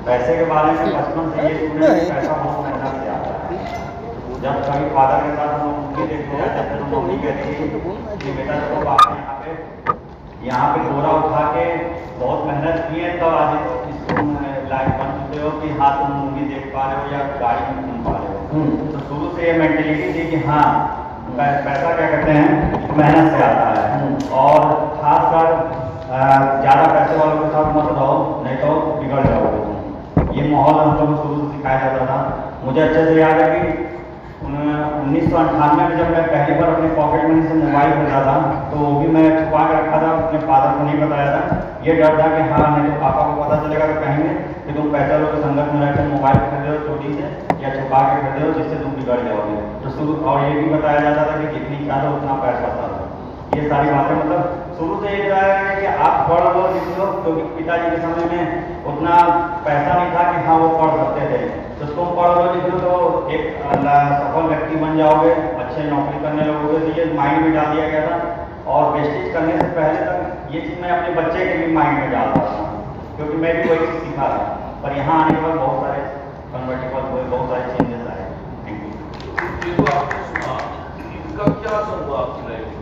पैसे के बारे में बचपन से ये सुने कि पैसा बहुत मेहनत से आता है। जब कभी फादर के साथ हम मूवी देखते हैं तब तो मम्मी कहती थी कि बेटा जब आप यहाँ पे बोरा उठा के बहुत मेहनत की है तब आज तुम लाइफ बन चुके हो कि हाँ तुम मूवी देख पा रहे हो या गाड़ी में घूम पा रहे हो। तो शुरू से ये मेंटेलिटी थी कि हाँ पैसा क्या कहते हैं मेहनत से आता है, और खासकर ज़्यादा पैसे वालों के साथ मत रहो नहीं तो बिगड़ जाओगे। ये माहौल हम लोग को शुरू से सिखाया जाता था। मुझे अच्छे से याद है कि 1998 में जब मैं पहली बार अपने पॉकेट मनी से मोबाइल खरीदा था तो वो भी मैं छुपा के रखा था, अपने फादर को नहीं बताया था। ये डर था कि हाँ नहीं तो पापा को पता चलेगा तो कहेंगे कि तुम पैसा लोग संगत में रहकर मोबाइल खरीदे हो चोरी से या छुपा के खरीदे हो जिससे तुम बिगड़ जाओगे। तो शुरू और ये भी बताया जाता था कि जितनी इच्छा हो उतना पैसा था। ये सारी बातें मतलब शुरू से ये बताया गया कि आप पढ़ लो लिख लो, क्योंकि पिताजी के समय में उतना पैसा नहीं था कि हाँ वो पढ़ सकते थे। तो तुम पढ़ लो लिख लो तो एक सफल व्यक्ति बन जाओगे, अच्छे नौकरी करने लगोगे। तो ये माइंड में डाल दिया गया था। और वेस्टेज करने से पहले तक ये चीज़ मैं अपने बच्चे के भी माइंड में डालता था, क्योंकि मैं भी वही चीज़ सीखा था। पर यहाँ आने के बाद बहुत सारे कन्वर्टेबल हुए, बहुत सारे चेंजेस आए। Thank you. इसका क्या असर हुआ आपकी लाइफ में?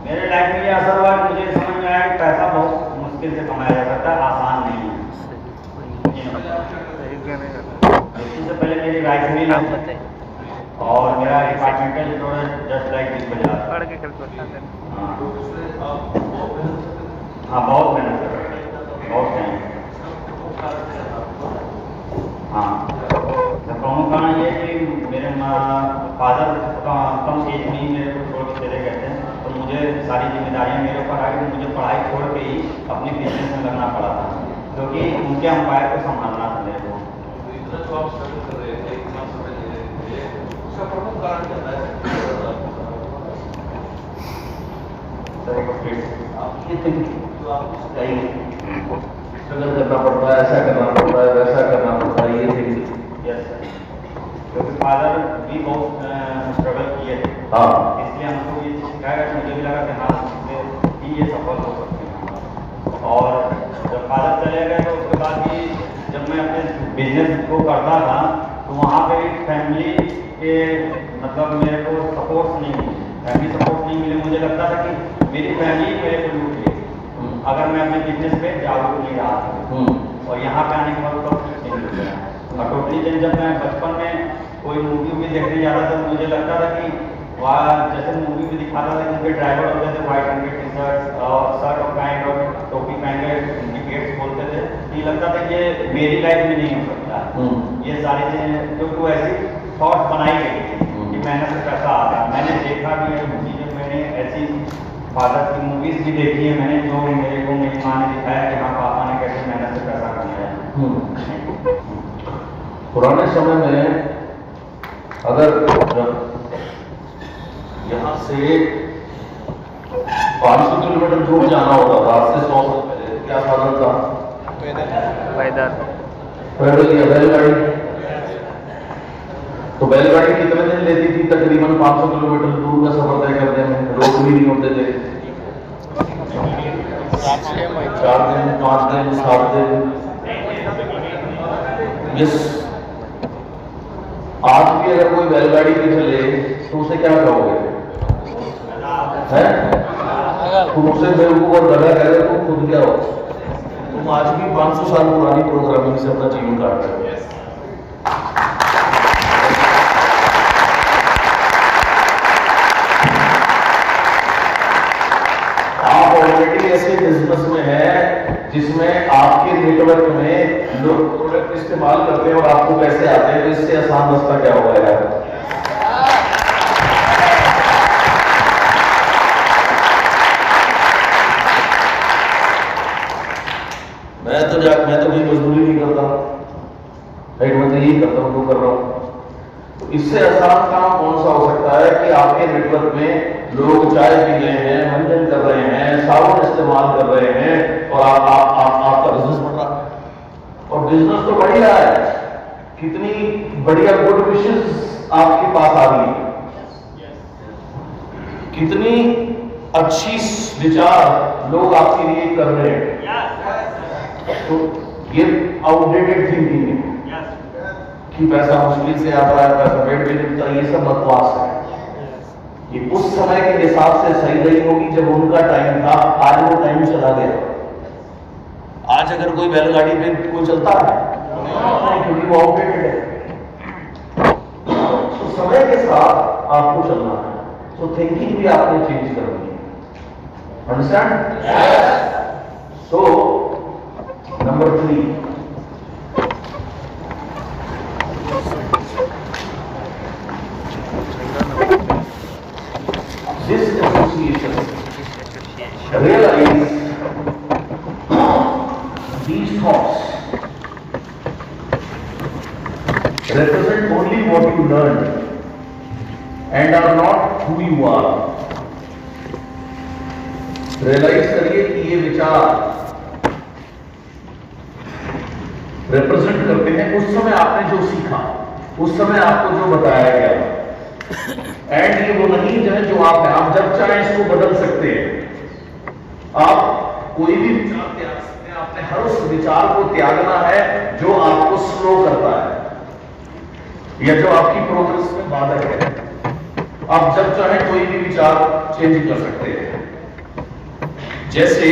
मेरे लाइफ में ये असर हुआ कि मुझे समझ में आया कि पैसा बहुत मुश्किल से कमाया जा सकता है, आसान नहीं है। इससे पहले मेरी राइस मिल और मेरा डिपार्टमेंटल स्टोर है जस्ट लाइक बिग बाजार। हाँ बहुत मेहनत कर रहे हैं, बहुत टाइम। हाँ प्रमुख कारण ये कि मेरे फादर कम एज में ही मेरे को छोड़ के चले गए थे, तो मुझे सारी जिम्मेदारियां मेरे ऊपर आई। मुझे पढ़ाई छोड़ के ही अपने बिजनेस में लगना पड़ा था, क्योंकि उनके एम्पायर को संभालना था मेरे को। इतना जो आप स्ट्रगल कर रहे थे, इतना समय ले रहे थे, उसका प्रमुख कारण क्या है? आप ये जो आपको स्ट्रगल करना पड़ता है, ऐसा करना पड़ता है, वैसा करना पड़ता है, ये थिंकिंग। यस सर, क्योंकि फादर भी बहुत स्ट्रगल किए थे। हाँ इसलिए हमको ये चीज़ सिखाया कि मुझे भी लगा कि हाँ इससे ही ये सफल हो सकते हैं। और जब फादर चले गए तो उसके बाद भी जब मैं अपने बिजनेस को करता था तो वहाँ पे भी फैमिली के मतलब मेरे को सपोर्ट नहीं मिले, फैमिली सपोर्ट नहीं मिले। मुझे लगता था कि मेरी फैमिली मेरे को लूट गई अगर मैं अपने बिजनेस पे जागरूक नहीं रहा था। और यहाँ पे आने के बाद सब कुछ चेंज हो गया। और टोटली चेंज जब मैं बचपन में कोई मूवी देखने जाता था तो मुझे लगता था कि वहाँ जैसे मूवी में दिखाता था कि उनके ड्राइवर होते थे वाइट रंग के टी शर्ट और शर्ट और पैंट और टोपी पहन के उनकी गेट्स बोलते थे। तो ये लगता था कि ये मेरी लाइफ में नहीं हो सकता। ये सारी चीज़ें क्योंकि ऐसी थॉट बनाई गई थी कि मेहनत से पैसा आता है। मैंने देखा भी है चीज़ें, मैंने ऐसी फादर की मूवीज भी देखी है मैंने, जो मेरे को मेरी माँ ने दिखाया कि हाँ पापा ने कैसे मेहनत से पैसा कमाया। पुराने समय में अगर जब यहाँ से 500 किलोमीटर दूर जाना होता था, आज से 100 साल पहले क्या साधन था? पैदल या बैलगाड़ी। तो बैलगाड़ी कितने दिन लेती थी? तकरीबन 500 किलोमीटर दूर का सफर तय करने में। रोड भी नहीं होते थे। 4 दिन, 5 दिन, 7 दिन। यस, आज भी अगर कोई बैलगाड़ी पे चले तो उसे क्या कहोगे? है तुम उसे बेवकूफ और गधा कह रहे हो, तुम खुद क्या हो? तुम आज भी 500 साल पुरानी प्रोग्रामिंग से अपना जीवन काट रहे हो। आप ऑलरेडी ऐसे बिजनेस में हैं जिसमें आपके नेटवर्क में लोग प्रोडक्ट इस्तेमाल करते हैं और आपको पैसे आते हैं, तो इससे आसान रास्ता क्या होगा यार? मैं तो कोई मजदूरी नहीं करता, मैं तो यही करता हूँ जो कर रहा हूँ। तो इससे आसान काम कौन सा हो सकता है कि आपके नेटवर्क में लोग चाय पी रहे हैं, मंजन कर रहे हैं, साबुन इस्तेमाल कर रहे हैं और आपका बिजनेस बढ़ रहा है। और बिजनेस तो बढ़ ही रहा है, कितनी बढ़िया गुड विशेस आपके पास आ रही है, कितनी अच्छी विचार लोग आपके लिए कर रहे हैं। तो ये आउटडेटेड थिंकिंग है कि पैसा मुश्किल से आता है, पैसा पेट में मिलता है, ये सब बकवास है। ये उस समय के हिसाब से सही रही होगी जब उनका टाइम था, आज वो टाइम चला गया। आज अगर कोई बैलगाड़ी पे कोई चलता है क्योंकि वो आउटडेटेड है। तो समय के साथ आपको चलना है, तो थिंकिंग भी आपने चेंज करनी है। Understand? So number 3, this association realize these thoughts represent only what you learned and are not who you are. Realize करिए कि ये विचार रिप्रेजेंट करते हैं उस समय आपने जो सीखा, उस समय आपको जो बताया गया, एंड ये वो नहीं जो आप हैं। आप जब चाहें इसको बदल सकते हैं। आप कोई भी विचार त्याग सकते हैं, आपने हर उस विचार को त्यागना है जो आपको स्लो करता है या जो आपकी प्रोग्रेस में बाधक है। आप जब चाहें कोई भी विचार चेंज कर सकते हैं। जैसे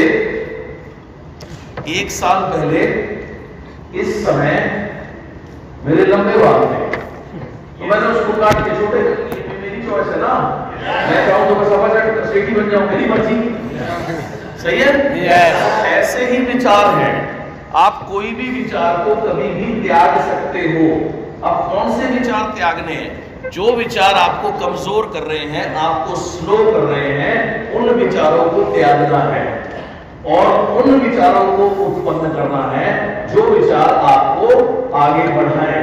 1 साल पहले इस समय मेरे लंबे बाल थे, तो मैंने उसको काट के छोटे कर दिए। मेरी चॉइस है ना, मैं चाहूं तो मैं सफा सेठी बन जाऊं, मेरी मर्जी। सही है? yes. ऐसे ही विचार हैं, आप कोई भी विचार को कभी भी त्याग सकते हो। अब कौन से विचार त्यागने हैं? जो विचार आपको कमजोर कर रहे हैं, आपको स्लो कर रहे हैं, उन विचारों को त्यागना है और उन विचारों को उत्पन्न करना है जो विचार आपको आगे बढ़ाए।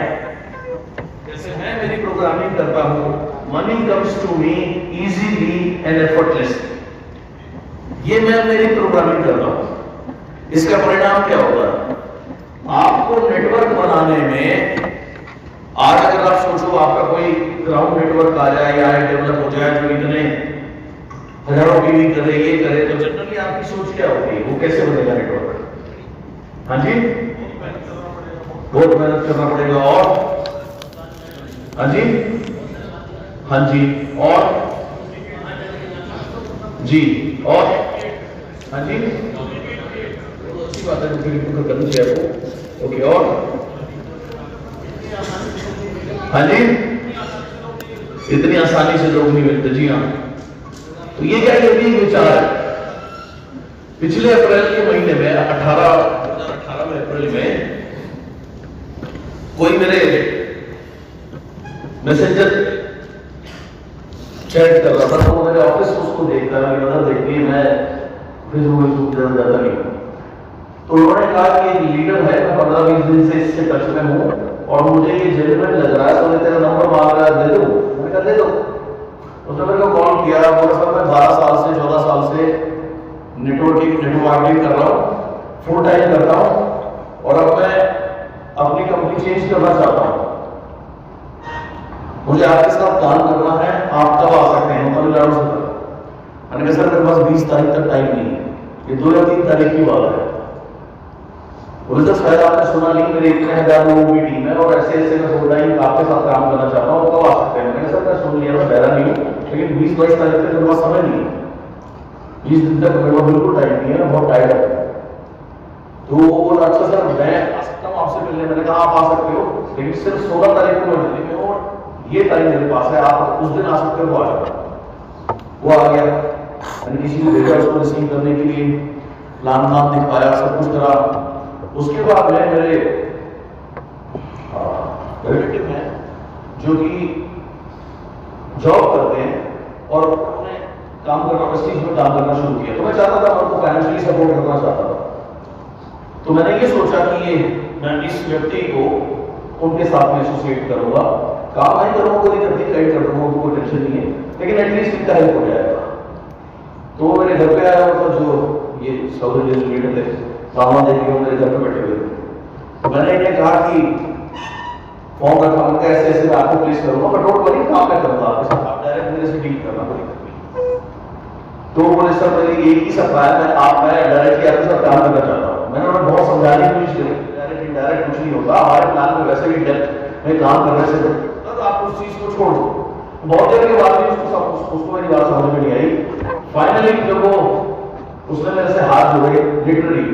जैसे मैं मेरी प्रोग्रामिंग करता हूं, money comes to me easily and effortlessly. ये मैं मेरी प्रोग्रामिंग करता हूं। इसका परिणाम क्या होगा? आपको नेटवर्क बनाने में, आज अगर आप सोचो आपका कोई ग्राउंड नेटवर्क आ जाए या डेवलप हो जाए जो इतने हजारों की भी करे, ये करे, तो जनरली आपकी सोच क्या होगी? वो कैसे बनेगा नेटवर्क? हाँ जी, बहुत मेहनत करना पड़ेगा। और हाँ जी, हाँ जी, और जी, और हाँ जी, अच्छी बात है, फिर करनी चाहिए आपको। ओके, और हाँ जी, इतनी आसानी से लोग नहीं मिलते। जी हाँ, तो ये क्या, ये भी विचार है। पिछले अप्रैल के महीने में 2018 में अप्रैल में कोई मेरे मैसेंजर चैट कर रहा था, तो मेरे ऑफिस में उसको देख रहा है, देखिए मैं फेसबुक ज्यादा नहीं हूं। तो उन्होंने कहा कि एक लीडर है, मैं 15-20 दिन से इससे टच में हूं और मुझे ये जेन्युइन लग रहा है, तो मैं तेरा नंबर मांग रहा है, दे दो। मैंने कहा दे दो। उसने मेरे को कॉल किया, बोला सर मैं 12 साल से 14 साल से नेटवर्किंग कर रहा हूँ, फुल टाइम करता हूँ और अब मैं अपनी कंपनी चेंज करना चाहता हूँ। मुझे आपके साथ काम करना है, आप कब आ सकते हैं? तमिलनाडु से। मैंने कहा सर मेरे पास 20 तारीख तक टाइम नहीं है, ये 2 या 3 तारीख की बात है। बोले तो शायद आपने सुना नहीं, मेरे इतने 1000 लोगों की टीम है और ऐसे ऐसे मैं फुल टाइम आपके साथ काम करना चाहता हूँ, कब आ सकते हैं? मैंने सर मैं सुन लिया, मैं बहरा नहीं हूँ, लेकिन 20-22 तारीख तक मेरे पास समय नहीं है, 20 दिन तक मेरे पास बिल्कुल टाइम नहीं है, बहुत टाइट है। तो वो बोला अच्छा सर मैं आ सकता हूँ आपसे मिलने। मैंने कहा आप आ सकते हो, लेकिन सिर्फ 16 तारीख को मैं दिल्ली में हूँ और ये टाइम मेरे पास है, आप उस दिन आ सकते हो। वो आ जाएगा। वो आ गया, मैंने किसी को भेजा उसको रिसीव करने के लिए, प्लान नाम दिखाया, सब कुछ करा। उसके बाद में मेरे रिलेटिव हैं जो कि जॉब करते हैं और उन्होंने काम करना, प्रेस्टीज में काम करना शुरू किया। तो मैं चाहता था, मैं उनको फाइनेंशियली सपोर्ट करना चाहता था। तो मैंने ये सोचा कि ये मैं इस व्यक्ति को उनके साथ में एसोसिएट करूंगा, काम नहीं करूंगा, कोई दिक्कत नहीं, गाइड कर दूंगा, उनको कोई टेंशन नहीं है, लेकिन एटलीस्ट इनका हेल्प हो जाएगा। तो वो मेरे घर पे आया हुआ था, जो ये साउथ इंडियन लीडर थे, सामान देखे वो मेरे घर पे बैठे हुए थे। तो मैंने इन्हें कहा कि फॉर्म रखा, उनका ऐसे ऐसे मैं आपको प्लेस करूंगा, बट डोंट वरी, काम मैं करूंगा आपके साथ, आप डायरेक्ट मेरे से डील करना, कोई दिक्कत नहीं। तो बोले सर मेरी एक ही सपना है, मैं डायरेक्टली आपके साथ काम करना चाहता हूँ। मैंने उन्हें बहुत समझाने की कोशिश करी, डायरेक्ट इनडायरेक्ट कुछ नहीं होता, हमारे प्लान में वैसे भी डेप्थ में काम करने से तो आप उस चीज को छोड़ दो। बहुत देर के बाद भी उसको मेरी बात समझ में नहीं आई। फाइनली जब वो उसने मेरे से हाथ जोड़े लिटरली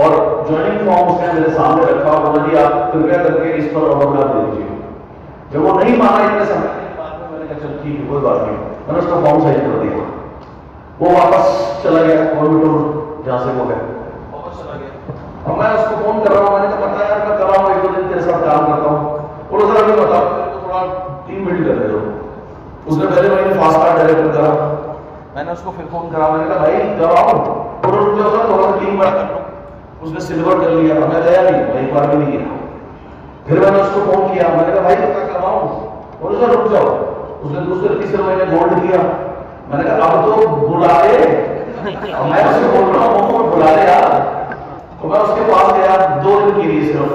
और ज्वाइनिंग फॉर्म उसने मेरे सामने रखा और बोला जी आप कृपया करके इस पर ऑटोग्राफ दे दीजिए। जब वो नहीं माना इतने समय के बाद में मैंने कहा चल ठीक है कोई बात नहीं, मैंने उसका फॉर्म साइन कर दिया। वो वापस चला गया कोयम्बटूर जहां से वो है, वापस चला गया। और मैं उसको फोन कर रहा हूँ, मैंने कहा पता है यार मैं कर रहा हूँ, 1-2 दिन तेरे साथ काम करता हूँ, बोलो सर अभी बताओ मेरे को थोड़ा 3 मिनट कर दे दो। उसने पहले महीने फास्ट कार्ड डायरेक्टर करा, मैंने उसको फिर फोन करा, मैंने कहा भाई कब आऊं? बोलो रुक जाओ सर, थोड़ा सा 3 बार कर लो। उसने सिल्वर कर लिया, मैं गया नहीं, मैं एक बार भी नहीं गया। फिर मैंने उसको फोन किया, मैंने कहा भाई पता करवाऊं? बोलो सर रुक जाओ। उसने दूसरे तीसरे महीने गोल्ड किया। मैंने कहा अब तो बुला ले, मैं उससे बोल रहा हूँ बुला ले यार। तो मैं उसके पास गया 2 दिन के लिए सिर्फ,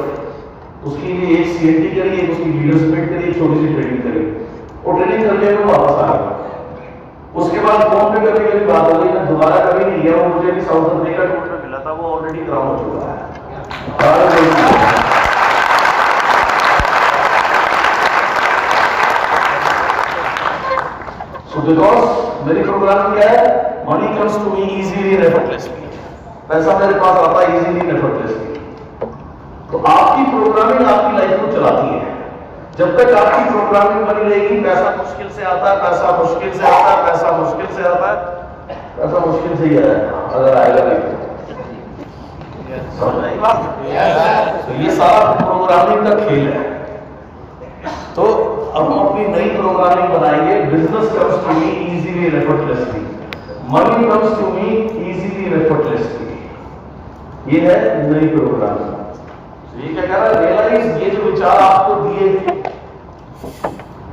उसके लिए एक CNT करी, एक उसकी वीडियो सबमिट करी, एक छोटी सी ट्रेनिंग करी, वो ट्रेनिंग करके मैं वापस आ गया। उसके बाद फोन पे कभी कभी बात हो गई, मैं दोबारा कभी नहीं गया। वो मुझे भी साउथ अफ्रीका टूर पे मिला था, वो ऑलरेडी क्राउन हो चुका है। So because मेरी प्रोग्रामिंग क्या है, money comes to me easily and effortlessly, पैसा मेरे पास आता है इजीली एंड एफर्टलेसली। तो आपकी प्रोग्रामिंग आपकी लाइफ को चलाती है। जब तक आपकी प्रोग्रामिंग बनी रहेगी, पैसा मुश्किल से आता है, पैसा मुश्किल से आता है, पैसा मुश्किल से आता है, पैसा मुश्किल से ही आएगा अगर आएगा नहीं। समझ आई बात? तो ये सारा प्रोग्रामिंग का खेल है। तो अब हम अपनी नई प्रोग्रामिंग बनाएंगे, business comes to me easily and effortlessly, money comes to me easily and effortlessly. ये है नई प्रोग्रामिंग। ये क्या कह रहा है, रियलाइज ये जो विचार आपको दिए,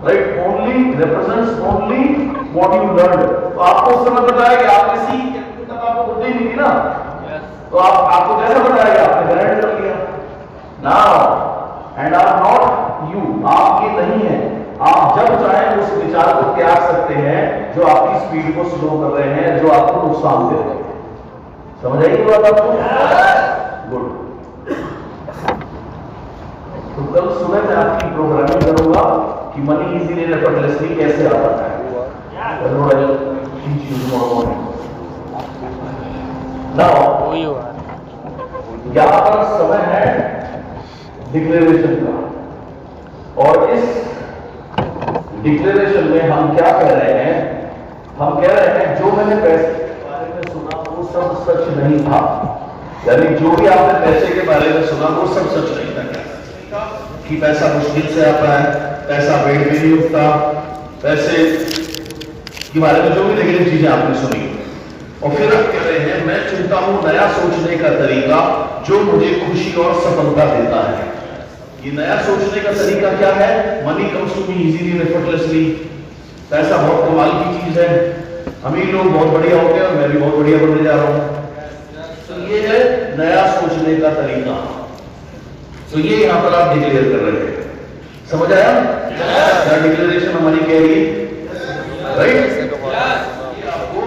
right, only represents only what you learn. तो आपको उस समय बताया कि आपने सीख के तब आपको बुद्धि नहीं थी ना, तो आपको कैसे बताया, आपने ग्रहण कर लिया। Now and are not you, आप ये नहीं है। आप जब चाहें उस विचार को त्याग सकते हैं जो आपकी स्पीड को स्लो कर रहे हैं, जो आपको नुकसान दे रहे हैं। समझ आई बात आपको? गुड। तो कल सुबह मैं आपकी प्रोग्रामिंग करूंगा कि मनी इजीली एंड एफर्टलेसली कैसे आता है। यहां पर समय है डिक्लेरेशन का, और इस डिक्लेरेशन में हम क्या कह रहे हैं? हम कह रहे हैं जो मैंने पैसे के बारे में सुना वो सब सच नहीं था। यानी जो भी आपने पैसे के बारे में सुना वो सब सच नहीं था। कि पैसा मुश्किल से आता है, पैसा पेड़ में नहीं उठता, पैसे के बारे में जो भी नेगेटिव चीजें आपने सुनी, और फिर आप कह रहे हैं मैं चुनता हूं नया सोचने का तरीका जो मुझे खुशी और सफलता देता है। ये नया सोचने का तरीका क्या है? Money comes to me easily and effortlessly. पैसा बहुत कमाल की चीज है, अमीर लोग बहुत बढ़िया होते हैं और मैं भी बहुत बढ़िया बनने जा रहा हूं। तो ये है नया सोचने का तरीका। तो ये यहां पर आप डिक्लेयर कर रहे हैं। समझ आया क्या डिक्लेरेशन हमारी कह रही है? राइट, ये आपको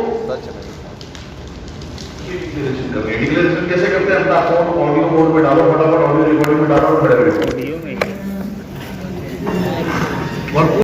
ये डिक्लेरेशन करनी है। अपना फोन ऑडियो मोड में डालो, फटाफट ऑडियो रिकॉर्डिंग में डालो और खड़े रहो।